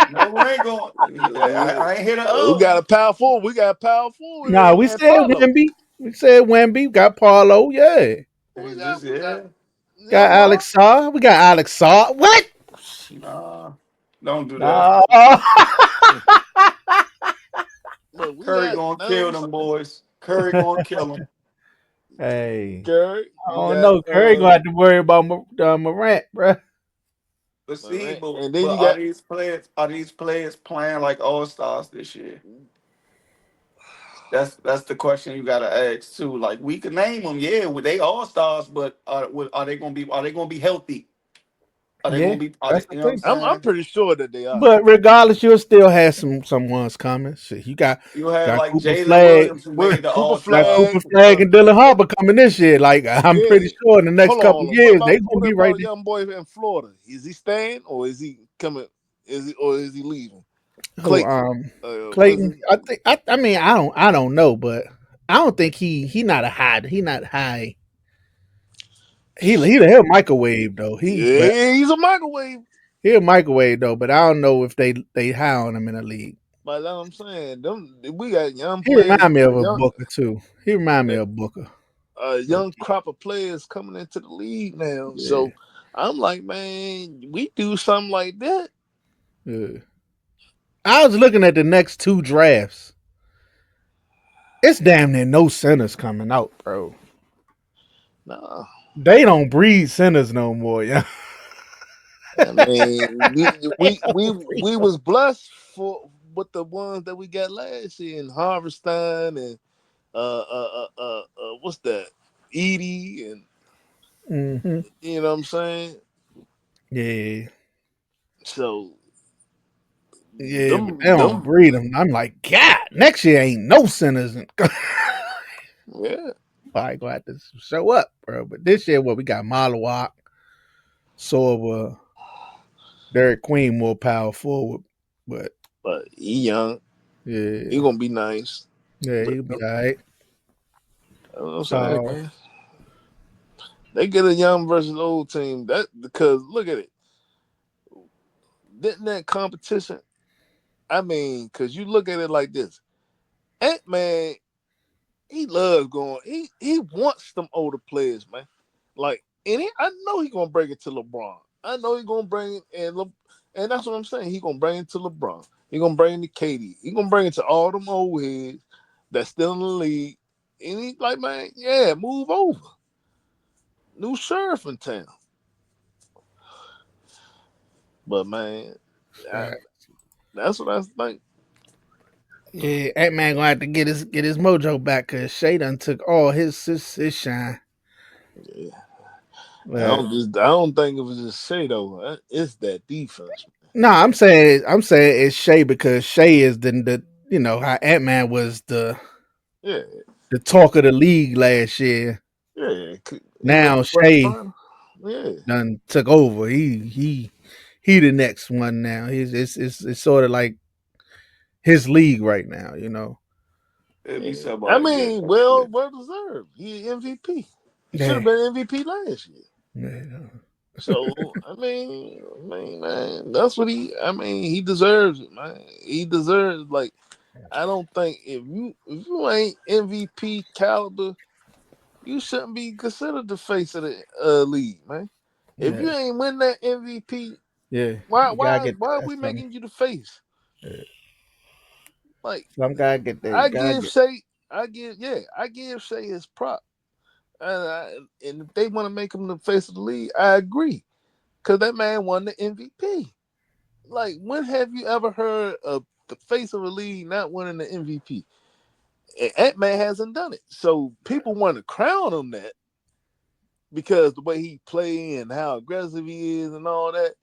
No, we ain't going. I ain't hear the We other got a ones. power forward. We got a power forward Nah, we and said Paulo. Wemby. We said Wemby. Got Paulo. Yeah. He just We got yeah. Got young Mark. Alex Saw. We got Alex Saw. What? Nah, don't do that. Nah. But we Curry got gonna that's what kill I'm them saying. boys. Curry gonna kill them. Hey. Curry. I We don't got know. Curry gonna have to worry about Morant, bro. But see, Morant. but, And then but you got are these players playing like all stars this year? That's the question you gotta ask too. Like we can name them, yeah, they all stars, but are they gonna be healthy? Are they Yeah, gonna be? Are that's they? the You know what I'm thing. I'm saying? pretty sure that they are. But regardless, you'll still have some ones coming. Shit, you You had got like Cooper Jalen Flag, Williams who made the Cooper All got Star. Flag. Cooper Flag and Dylan Harper coming this year. Like I'm Yeah. pretty sure in the next Hold couple on. years they gonna What be right about there. young boy in Florida? Is he staying or is he coming? Is he leaving? Who Clayton. What's Clayton? I think I mean I don't know, but I don't think he not a high he not high. He'll microwave though. But Yeah, he's a microwave. he'll microwave though. But I don't know if they high on him in the league. But that's what I'm saying. We got young He players, remind me of a Booker too. He remind me of Booker. a Low young key. crop of players coming into the league now. Yeah, So I'm like, man, we do something like that. yeah. I was looking at the next two drafts. It's damn near no centers coming out, bro. Nah, They don't breed centers no more, yeah. I mean, Breed we was blessed for with the ones that we got last year in Harveston and what's that, Edie, and mm-hmm. you know what I'm saying. Yeah, So yeah, but they don't them, breed them. I'm like, God, next year ain't no centers. yeah. Probably gonna have to show up, bro. But this year, what we got Malawak, Sorba, Derek Queen, more power forward. But But he young, he yeah, gonna be nice. yeah, But he'll be all right. that's what I'm saying, So man. They get a young versus old team. That because look at it. Didn't that competition? I mean, because you look at it like this. Ant Man, he loves going. He wants them older players, man. Like, I know he gonna bring it to LeBron. I know he gonna bring it, and that's what I'm saying. He gonna bring it to LeBron. He gonna bring it to KD. He gonna bring it to all them old heads that's still in the league. And he's like, man, yeah, move over. New sheriff in town. But man, I, that's what I think. yeah, that man gonna have to get his mojo back because Shay done took all his shine. Yeah. But I don't think it was just Shea though. It's that defense. no, I'm saying it's Shay because Shay is the you know how Ant Man was Yeah, the talk of the league last year. yeah. He went Now to West Shay Final. Yeah, done took over. He the next one now. He's it's sort of like his league right now. You know. It'd be yeah. I somebody good. mean, Yeah. well deserved. He MVP. He should have Yeah. been MVP last year. Yeah. So man, that's what he. I mean, he deserves it, man. He deserves like. I don't think if you ain't MVP caliber, you shouldn't be considered the face of the league, man. If you Yeah. ain't win that MVP, Yeah. You gotta get why are that. we making you the face? Yeah. Like Some guy get that. You I gotta give get. Shea, I give Shea his prop, and if they want to make him the face of the league, I agree, because that man won the MVP. Like when have you ever heard of the face of a league not winning the MVP? And Ant Man hasn't done it, so people want to crown him that because the way he play and how aggressive he is and all that.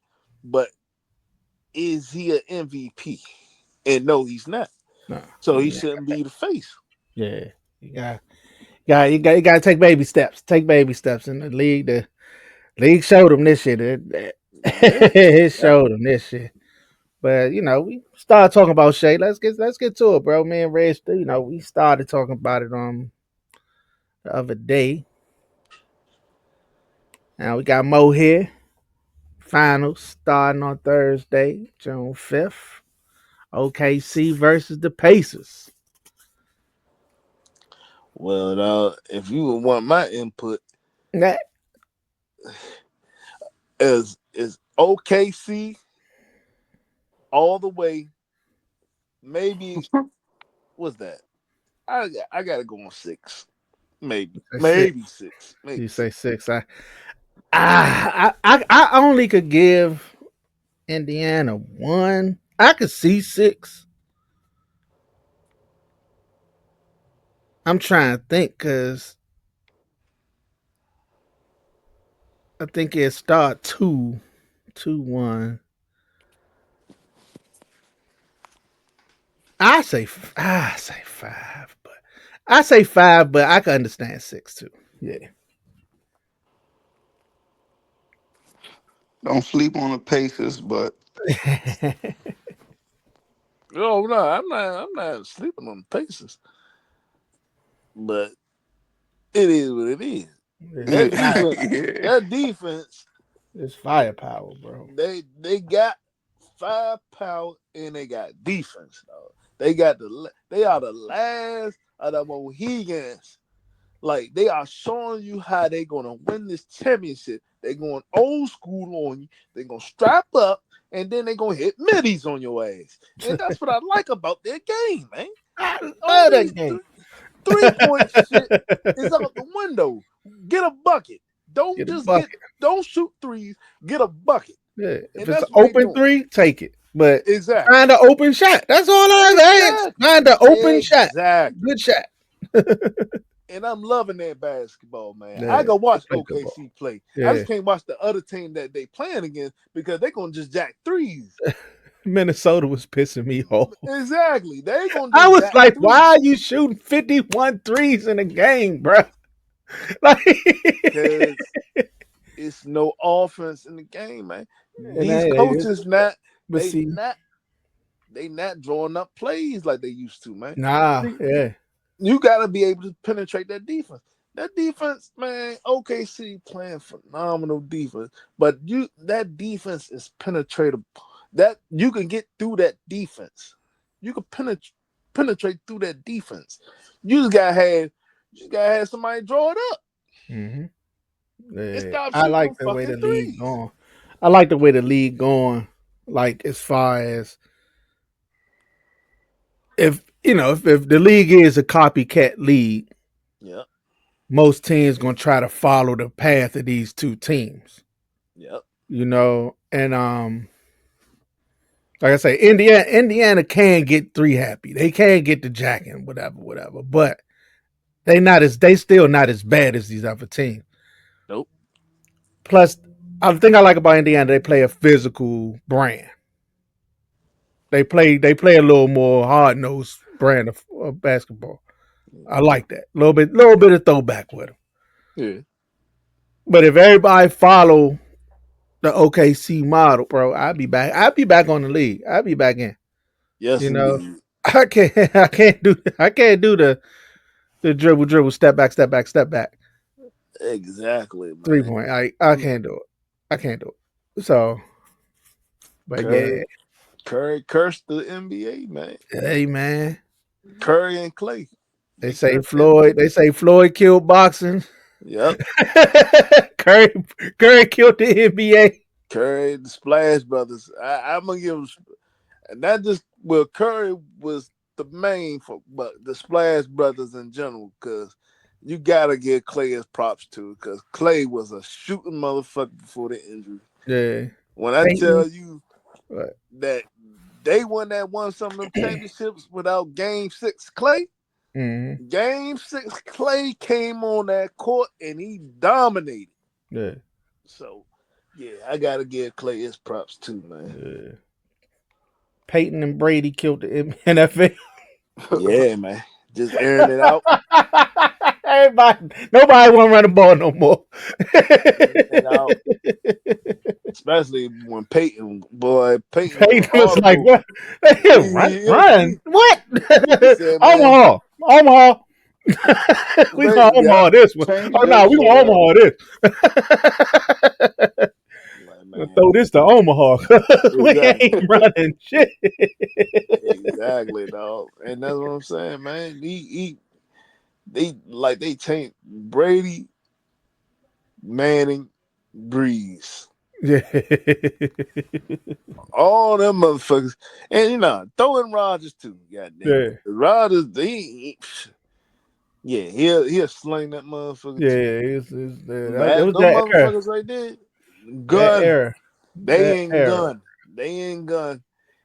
But is he an MVP? And no, he's not. Nah. So he Yeah. shouldn't be the face. Yeah. You got. You got to take baby steps. Take baby steps in the league. The league showed them this shit. Yeah, It yeah. showed them this shit. But we started talking about Shea. Let's get to it, bro. Me and Reg, we started talking about it the other day. Now we got Mo here. Finals starting on Thursday, June 5th. OKC versus the Pacers. Well, now, if you would want my input, That is OKC all the way. Maybe what's that? I gotta go on six. six. Maybe six. You Maybe say six. six. I only could give Indiana one. I could see six. I'm trying to think because I think it start 2-1. I say five, but I can understand six too. Yeah. Don't sleep on the Pacers, but No, no, I'm not sleeping on the Pacers, but it is what it is. it's That fire. defense, yeah. that defense, It's firepower, bro. they got firepower and they got defense. Dog. They are the last of the Mohegans. Like they are showing you how they're gonna win this championship. They're going old school on you. They're gonna strap up and then they're gonna hit middies on your ass. And that's what I like about their game, man. I All love these that game. 3 point shit is out the window. Get a bucket. Don't Get a just get bucket. don't shoot threes. Get a bucket. Yeah. If And it's an that's what they open doing. three, take it. But Exactly. find an open shot. That's all I ask. Exactly. Find an open shot. Exactly. Good shot. And I'm loving that basketball, man. I Yeah. go They watch play good ball. OKC play. I Yeah. just can't watch the other team that they playing against because they're gonna just jack threes. Minnesota was pissing me off. Exactly. They gonna I just was jack like, why threes. are you shooting 51 threes in a game, bro? Like, Because it's no offense in the game, man. and These coaches not but they see, not they not drawing up plays like they used to, man. nah, yeah. You got to be able to penetrate that defense. That defense, man, OKC playing phenomenal defense, but that defense is penetratable. That you can get through that defense. You can penetrate through that defense. You just gotta have somebody draw it up hmm and Yeah. stop I shooting like them the way fucking the league threes. going. I like the way the league going. Like as far as if the league is a copycat league, Yep, most teams gonna try to follow the path of these two teams. yep, And like I say, Indiana can get three happy. They can get the jacking, whatever. But they still not as bad as these other teams. nope. Plus, I think I like about Indiana, they play a physical brand. They play a little more hard nosed brand of basketball. I like that. Little bit of throwback with them. Yeah. But if everybody follow the OKC model, bro, I'd be back. I'd be back on the league. I'd be back in. Yes, You know, indeed. I can't do the dribble, step back, Exactly, 3 point. I can't do it. I can't do it. So, but yeah, Curry, Curry cursed the NBA, man. hey man, Curry and Clay, they they say cursed the NBA. Floyd. They say Floyd killed boxing. Yep. Curry, Curry killed the NBA. Curry, the Splash Brothers. I'm gonna give them, and that just well, Curry was the main for, but the Splash Brothers in general, because you gotta give Clay his props too, because Clay was a shooting motherfucker before the injury. Yeah, When I Peyton. tell you What? that they won some of them championships without Game 6 Clay. Mm-hmm. Game 6 Clay came on that court and he dominated. Yeah, So yeah, I gotta give Clay his props too, man. yeah. Peyton and Brady killed the NFL. Yeah, man. Just airing it out. Nobody want to run the ball no more. And especially when Peyton Peyton went was like, audible. "What? Run, He, run? he, What? he said, man, Omaha, Omaha. We gonna Basically, I Omaha this one. changed Oh that no, we shit gonna up. Omaha this. like, We'll man, throw this to Omaha. We exactly, ain't running shit. exactly, dog. And that's what I'm saying, man. They changed Brady, Manning, Breeze, Yeah, all them motherfuckers, and throw in Rogers too. God damn yeah, it, Rogers, yeah, he'll sling that motherfucker yeah. too. It Man, was them that era. motherfuckers right there, That gun. era. They That ain't era. gun. They ain't gun.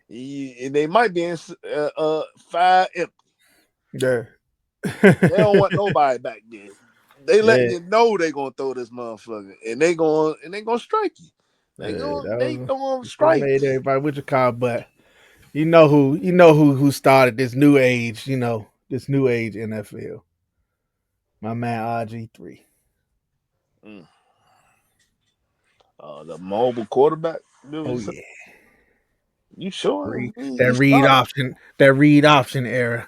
And they might be in five empty. Yeah. They don't want nobody back there. They letting Yeah, you know they gonna throw this motherfucker, and they gonna strike you. that They was throwing they made strikes. everybody with your car, but who started this new age, this new age NFL. My man RG3. Mm. The mobile quarterback. Oh yeah. You sure Read he started? that read option era,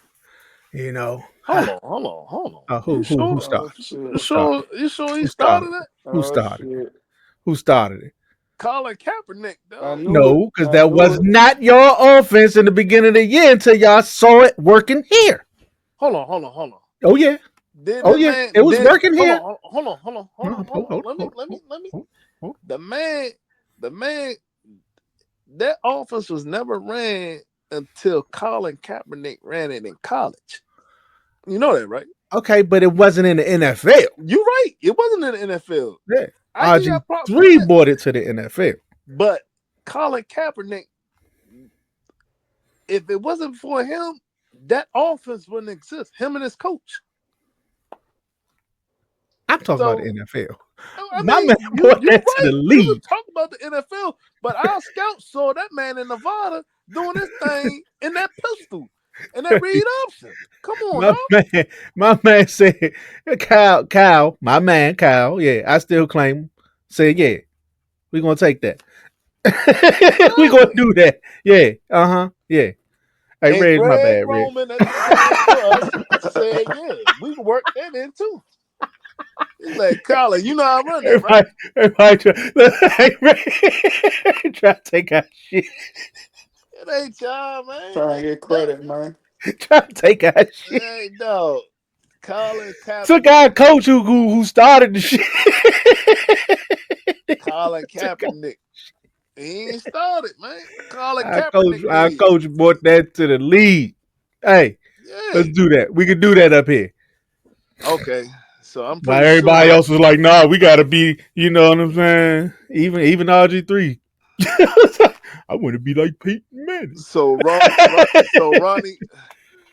you know. Hold Ha. on, hold on, hold on. Who who Oh started? shit! Who started? You sure he Who started? started it? Who Oh started? shit! Who started it? Colin Kaepernick, I dog. knew it. No, because I that knew was it. not your offense in the beginning of the year until y'all saw it working here. Hold on, hold on, hold on. Oh yeah. Did Oh that yeah. It man? was Did working hold here. on, hold on, hold on, hold on, hold on. Let me. Hold. The man, the man. That offense was never ran until Colin Kaepernick ran it in college. You know that, right? Okay, but it wasn't in the NFL. You're right. It wasn't in the NFL. Yeah. I give you props for RG3 that. brought it to the NFL. But Colin Kaepernick, if it wasn't for him, that offense wouldn't exist. Him and his coach. I'm talking about the So NFL. I My man mean, brought you that to right. the You can league. talk about the NFL, but our scouts saw that man in Nevada doing his thing in that pistol and that read option. Come on, my dog. man, my man said, Kyle, my man, Kyle, yeah, I still claim him. Said, yeah, we're gonna take that. We gonna Exactly. do that. Yeah, yeah. Hey, And Red, my Greg bad, Red. Roman at the time for us said, "Yeah, we can work that in too." He's like, "Colin, you know I run that, right?" Everybody try to take out shit. It ain't y'all, man. Trying to get credit, man. Try to take out shit. Hey, dog. Colin Took Kaepernick. out coach who started the shit. Colin Took out- Kaepernick. He ain't started, man. Colin our coach, Kaepernick our did. coach brought that to the league. Hey, Yeah. let's do that. We could do that up here. Okay. So I'm But pretty everybody sure. else was like, nah, we gotta be, you know what I'm saying? Even RG3. I want to be like Peyton Manning. So Ron, Ron so Ronnie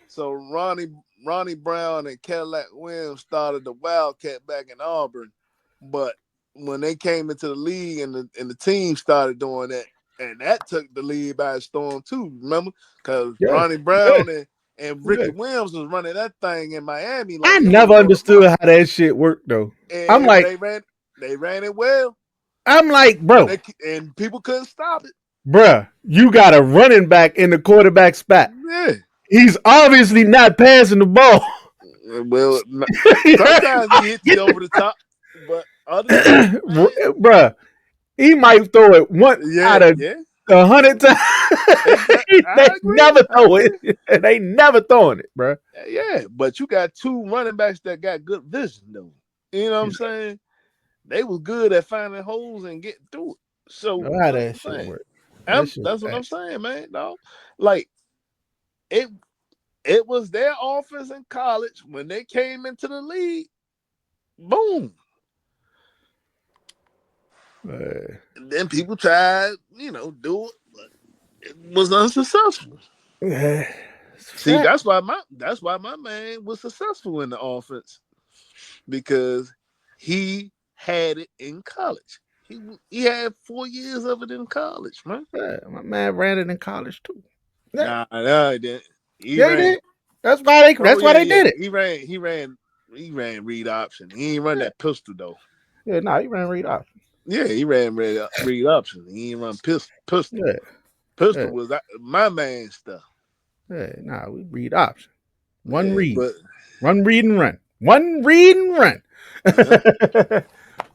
so Ronnie Brown and Cadillac Williams started the Wildcat back in Auburn, but when they came into the league and the team started doing that, and that took the league by storm too. Remember, because Yeah, Ronnie yeah, Brown and yeah. Ricky Williams was running that thing in Miami I like it was never on the understood block, how that shit worked though. I'm and like, they ran it well when bro, they and people couldn't stop it. bruh, you got a running back in the quarterback spot. Yeah. He's obviously not passing the ball. Well, sometimes he hits you over the top, but other times, man, Bruh, he might throw it one yeah, out of yeah, 100 times. exactly. They I agree. never I throw it. agree. They never throwing it, bruh. Yeah, but you got two running backs that got good vision, though. You know what I'm saying? They was good at finding holes and getting through it. So Know how that's that what I'm shit saying. work. That shit That's what I'm back. saying, man. Dog. Like it, it was their offense in college when they came into the league. Boom. And then people tried, do it, but it was unsuccessful. It's a See, fact. that's why my man was successful in the offense because he had it in college. He had 4 years of it in college, man. Yeah, my man ran it in college too. Yeah, Nah, he didn't. He yeah, he ran. did. That's why they. Oh That's why yeah, they yeah. did it. He ran. He ran read option. He ain't run Yeah, that pistol though. yeah, nah, he ran read option. Yeah, he ran read option. He ain't run pistol. Yeah, yeah, Pistol was my man stuff. yeah, nah, we read option. One Yeah, read, but one read and run. One read and run. yeah,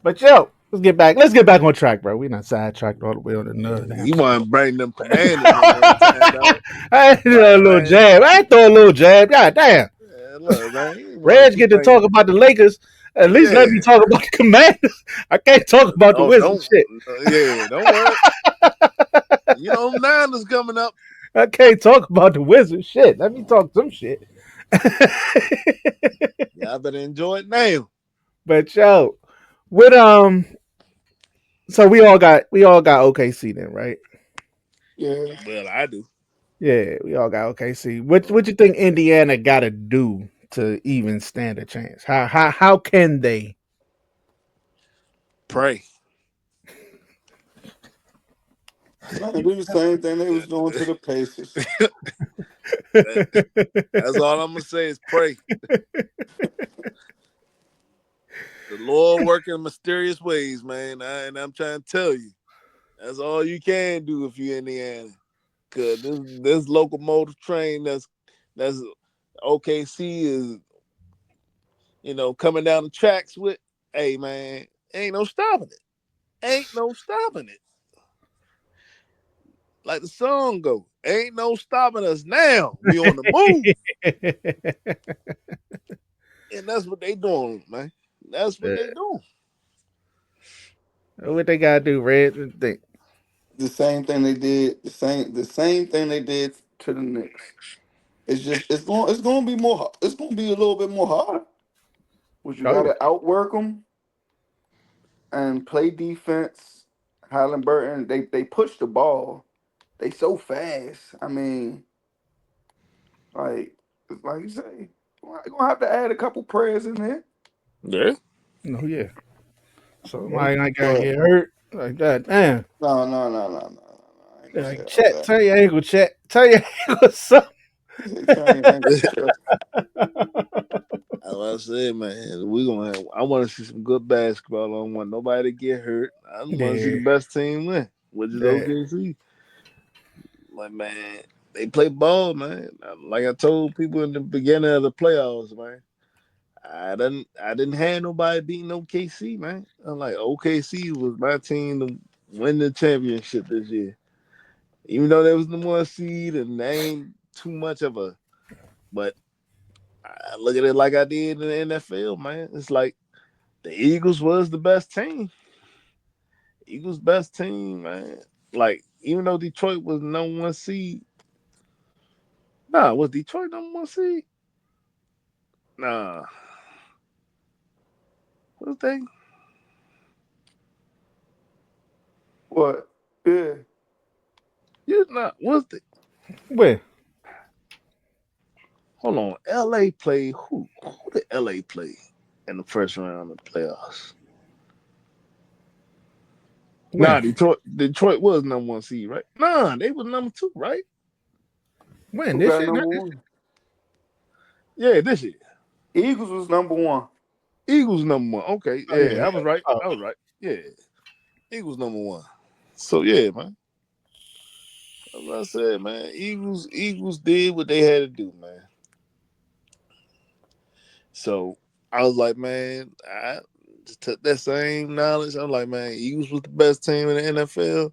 But yo, let's get back. Let's get back on track, bro. We not sidetracked all the way on another damn he want to sport. bring them commanders in every time, dog. I throw a Like little man, jab. I throw a little jab. God damn. yeah, look, man, he want to Reg keep get to talk bringing. about the Lakers. At least let me Yeah, talk about the Commanders. I can't talk about the oh, Wizards shit. yeah, don't worry. You know, Niners coming up. I can't talk about the Wizards shit. Let me talk some shit. Y'all better enjoy it now. But yo, with so we all got OKC then, right? Yeah. Well, I do. Yeah, we all got OKC. What you think Indiana got to do to even stand a chance? How can they? Pray. Do the same thing they was doing to the Pacers. That's all I'm gonna say is pray. The Lord working in mysterious ways, man. And I'm trying to tell you, that's all you can do if you're Indiana. Cause this locomotive train that's OKC is coming down the tracks with. Hey man, ain't no stopping it. Ain't no stopping it. Like the song go, ain't no stopping us now. We on the move, and that's what they doing, man. That's what they doing. What they gotta do, Red? Think. The same thing they did. The same thing they did to the Knicks. It's just it's gonna be more. It's gonna be a little bit more hard. But you Oh yeah. gotta outwork them and play defense. Halliburton, they push the ball. They so fast. I mean, like you say, you're gonna have to add a couple prayers in there. Yeah. No, yeah. So I not gotta But get hurt like that. Damn. no, no, no, no, no, no, no. I ain't gonna say Like it like Chet, that. tell your ankle, Chet. Tell your ankle something. He said, "Turn your ankle, Chip." As I said, man, we gonna. I want to see some good basketball. I don't want nobody to get hurt. I just want to see the Yeah, best team win, which is yeah. OKC. Like man, they play ball, man. Like I told people in the beginning of the playoffs, man. I didn't have nobody beating OKC, man. I'm like OKC was my team to win the championship this year. Even though they was the one seed and they ain't too much of a, but I look at it like I did in the NFL, man. It's like the Eagles was the best team. Eagles best team, man. Like even though Detroit was number one seed, nah, was Detroit number one seed? Nah, was they? What? Yeah. You not was they? Where? Hold on, LA played who? Who did LA play in the first round of the playoffs? Nah, When? Detroit was number one seed, right? Nah, they was number two, right? When? Who This got shit? Not number this. one? Yeah, this year. Eagles was number one. Eagles number one. Okay, Oh yeah. yeah, I was right. Oh, I was right. Yeah, Eagles number one. So yeah, man. As I said, man, Eagles did what they had to do, man. So I was like, man, I just took that same knowledge. I'm like, man, Eagles was the best team in the NFL.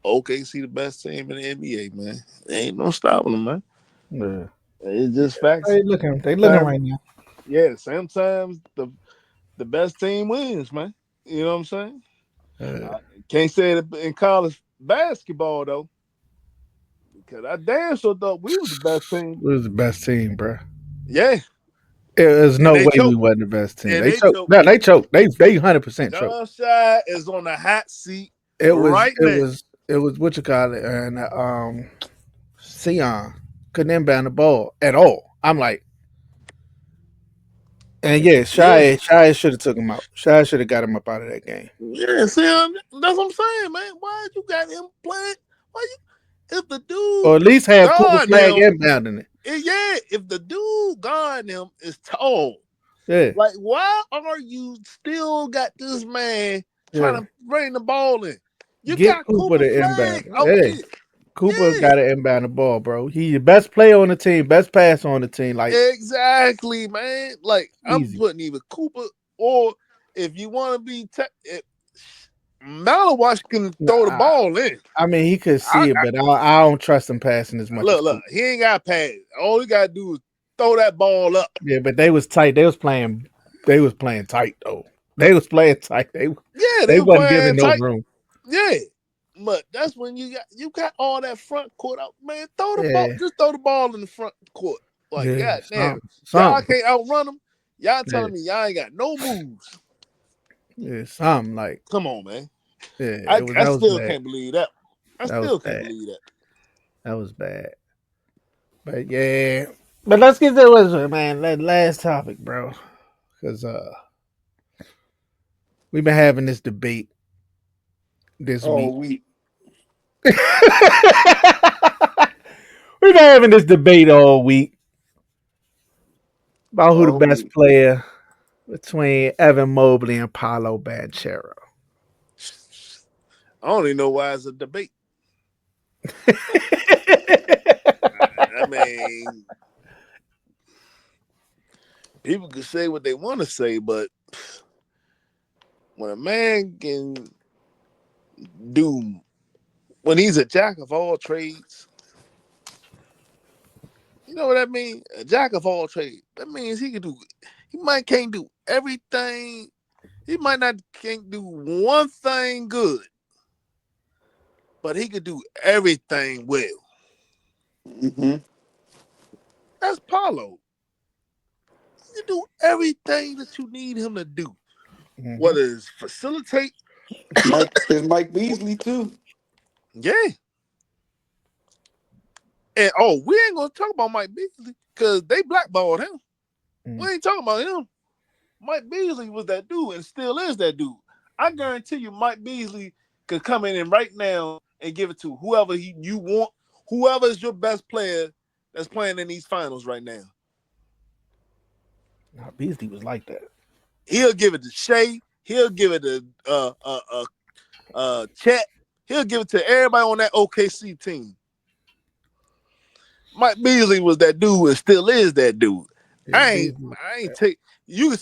OKC the best team in the NBA, man. There ain't no stopping them, man. yeah. It's just facts. They looking. They looking Sometimes, right now. yeah, sometimes the best team wins, man. You know what I'm saying? Uh, I can't say it in college basketball though, because I damn sure thought we was the best team. we was the best team, bro. Yeah, There's and no they way we choked. wasn't the best team. And They they choked. choked. No, they choked. They 100% choked. John Shy is on the hot seat It was right it now. was it was what you call it, and Sion couldn't inbound the ball at all. I'm like, and yeah, Yeah, Shy should have took him out. Shy should have got him up out of that game, yeah. See, that's what I'm saying, man. Why you got him playing? Why you? If the or dude at least have Cooper guard Flag him, inbounding it. yeah. If the dude guard him is tall, Yeah, Like, why are you still got this man trying yeah. to bring the ball in? You Get got Cooper Cooper to Flag inbound. out Yeah, there. Cooper Yeah, got to inbound the ball, bro. He the best player on the team, best pass on the team. Like exactly, man. Like, I'm easy. putting either Cooper or if you want to be Malawash can throw the Nah, ball in. I mean he could I, see it, but I don't trust him passing as much as look, Cooper. he ain't got pass. All he got to do is throw that ball up. Yeah, but they was tight. They was playing. They was playing tight though. They was playing tight. Yeah, they They were wasn't giving playing no tight. room. Yeah. But that's when you got all that front court out, man. Throw the ball, Yeah, just throw the ball in the front court. Like, yeah, god damn, y'all something. can't outrun them. Y'all Yeah, telling me y'all ain't got no moves. yeah, something like Come on, man. yeah. I, It was I that was still bad. can't believe that. I That was still can't bad. believe that. That was bad. But yeah, but let's get to this, man. Last topic, bro, because we've been having this debate this Oh, week. we. We've been having this debate all week about who the Oh, best we. player between Evan Mobley and Paolo Banchero. I don't even know why it's a debate. I mean, people can say what they want to say, but when a man can do, when he's a jack of all trades, you know what that means? A jack of all trades. That means he can do. He might can't do everything. He might not can't do one thing good, but he could do everything well. Mm-hmm. That's Paulo. He can do everything that you need him to do. Mm-hmm. Whether it's facilitate, Mike Beasley too. yeah. And oh, we ain't gonna talk about Mike Beasley because they blackballed him. We Mm. ain't talking about him. Mike Beasley was that dude and still is that dude. I guarantee you, Mike Beasley could come in and right now and give it to whoever you want, whoever is your best player that's playing in these finals right now. Nah, Beasley was like that. He'll give it to Shea. He'll give it to Chet. He'll give it to everybody on that OKC team. Mike Beasley was that dude and still is that dude. Yeah, I ain't Beasley. I ain't take you can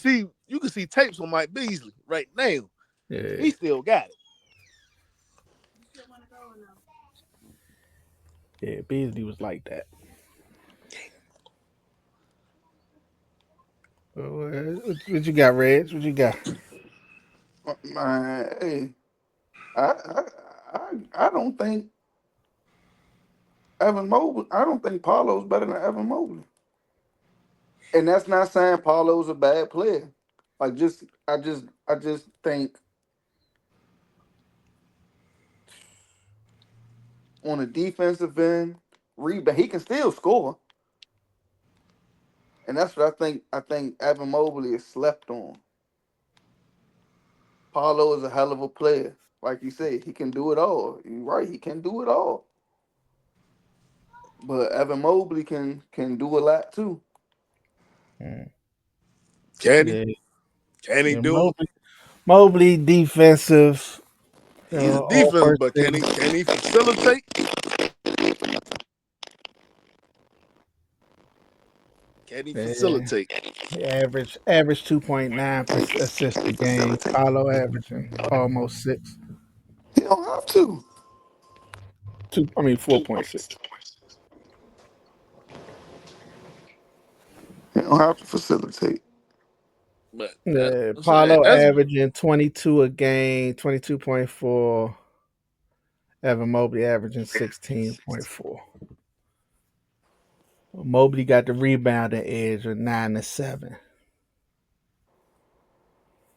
see tapes on Mike Beasley right now. Yeah, He still got it. yeah, Beasley was like that. What you got, Reds? What you got? Man, hey, I don't think Evan Mobley. I don't think Paulo's better than Evan Mobley. And that's not saying Paulo's a bad player. Like I just think on a defensive end, rebound, he can still score. And that's what I think Evan Mobley is slept on. Paulo is a hell of a player. Like you said, he can do it all. You're right, he can do it all. But Evan Mobley can do a lot too. Mm. Can he? Yeah, Can he yeah. do it? Mobley defensive, He's a all defense, first but can thing. he facilitate? Can he Yeah, facilitate? average 2.9 assists a game. Paolo averaging almost six. He don't have to. Two. I mean 4.6. He don't have to facilitate. But that's Yeah, what I'm saying. Paolo That's averaging 22 a game, 22.4. Evan Mobley averaging 16.4. Mobley got the rebounding edge with 9 to 7.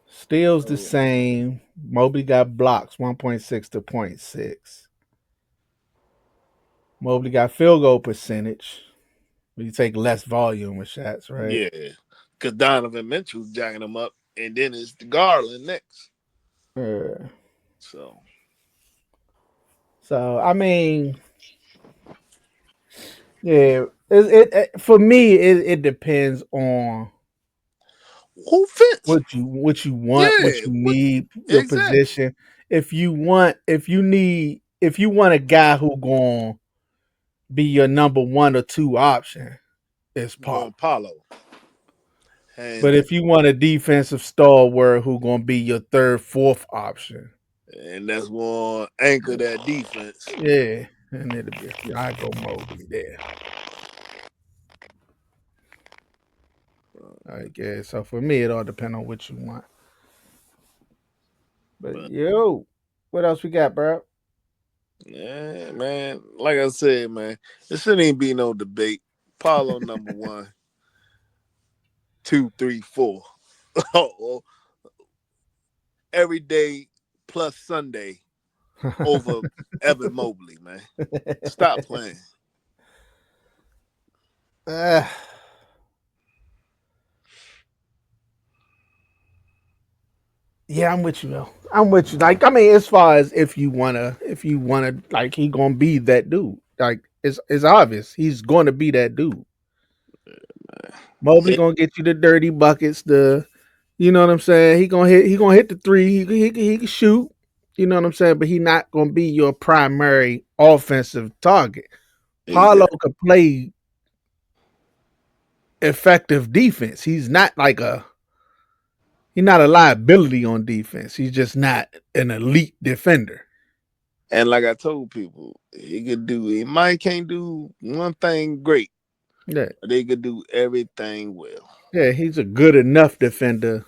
Steals the oh, same. Mobley got blocks 1.6 to point 0.6. Mobley got field goal percentage. You take less volume with shots, right? yeah. Because Donovan Mitchell's jacking him up, and then it's the Garland next. Uh, So so I mean, yeah, for me it depends on who fits? what you want, what Yeah, you what need, your exactly? position. If you want a guy who going to be your number one or two option, it's You Paul. going Paulo, hands But down, if you want a defensive stalwart who going to be your third, fourth option, and that's going to anchor that defense. yeah, and it'll be I go Mobley there. I guess. So for me, it all depends on what you want. But But yo, what else we got, bro? yeah, man, like I said, man, there shouldn't even be no debate. Paulo number one, two, three, four. Oh, every day plus Sunday over Evan Mobley, man. Stop playing. uh, yeah, I'm with you though. I'm with you. Like, I mean, as far as if you wanna, like, he gonna be that dude. Like, it's obvious he's gonna be that dude. Mobley Hit gonna get you the dirty buckets. You know what I'm saying. He gonna hit the three. He can shoot. You know what I'm saying. But he not gonna be your primary offensive target. Paulo exactly. could play effective defense. He's not a liability on defense. He's just not an elite defender. And like I told people, he could do. He might can't do one thing great, Yeah, but they could do everything well. yeah, he's a good enough defender,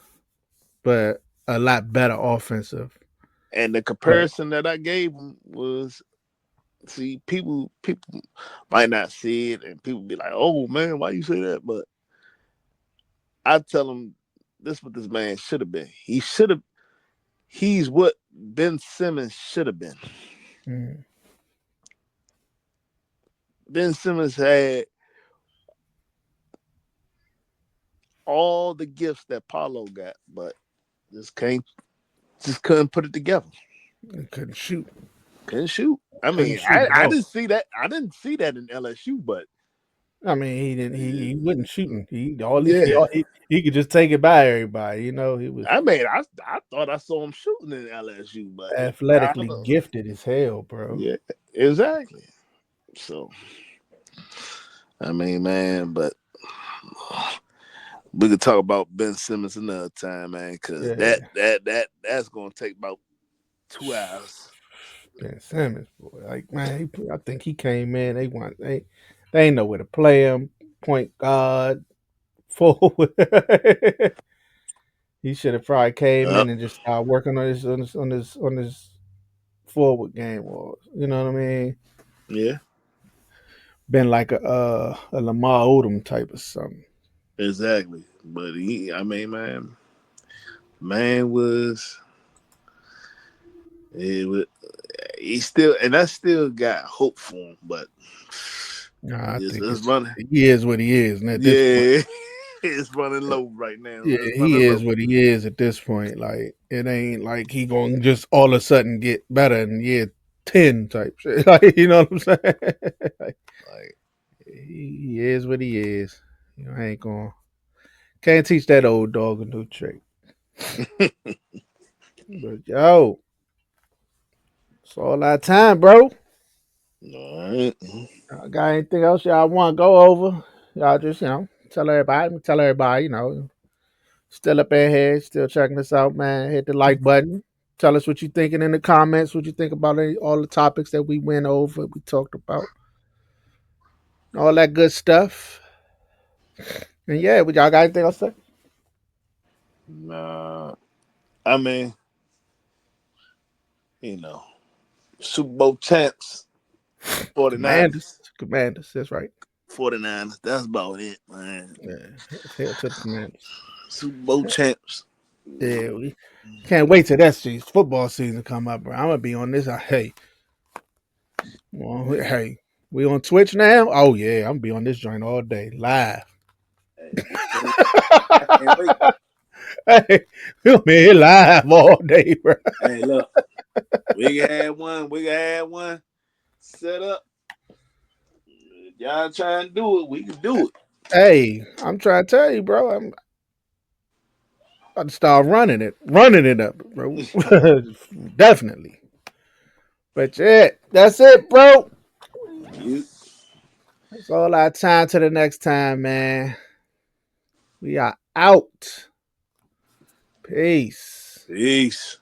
but a lot better offensive. And the But comparison that I gave him was, see, people might not see it, and people be like, "Oh man, why you say that?" But I tell them this: what this man should have been. He should have. He's what Ben Simmons should have been. mm, Ben Simmons had all the gifts that Paulo got, but just couldn't put it together. he couldn't shoot. Couldn't shoot. I Couldn't mean, shoot at I all. didn't see that. I didn't see that in LSU, but I mean, he didn't. He wasn't shooting. yeah. He could just take it by everybody. You know, he was I mean, I thought I saw him shooting in LSU, but I don't athletically know. gifted as hell, bro. Yeah, exactly. So I mean, man, but we could talk about Ben Simmons another time, man, because Yeah, that's gonna take about 2 hours. Ben Simmons, boy. Like, man, I think he came in. They ain't know where to play him. Point guard, forward. He should have probably came Yep. in and just started working on his forward game. Or you know what I mean? Yeah, Been like a Lamar Odom type of something. exactly. But I mean, man was it was he still, and I still got hope for him, but Nah, I think it's running. he is what he is, and at this point, Yeah, it's running low right now. yeah, It's he running is low. what he is at this point. Like it ain't like he gonna just all of a sudden get better in year 10 type shit. Like you know what I'm saying? Like, Like, he is what he is. You know, I ain't gonna can't teach that old dog a new trick. But yo, it's all our time, bro. all right. Y'all got anything else y'all want to go over? Y'all just tell everybody, still up in here, still checking us out, man. Hit the like button. Tell us what you thinking in the comments. What you think about all the topics that we went over, we talked about, all that good stuff. And yeah, y'all got anything else to say? Nah, I mean, you know, Super Bowl champs, 49ers. Commanders. That's right. 49ers. That's about it, man. Yeah, hell to the Commanders. Super Bowl champs. Yeah, we can't wait till that football season come up, bro. I'm gonna be on this. Hey, we on Twitch now? Oh yeah, I'm gonna be on this joint all day, live. Hey, I can't wait. Hey, we'll be here live all day, bro. Hey, look, we can have one. We can have one set up. If y'all trying to do it, we can do it. Hey, I'm trying to tell you, bro. I'd start running it up, bro. Definitely. But yeah, that's it, bro. You That's all our time. To the next time, man. We are out. Peace. peace.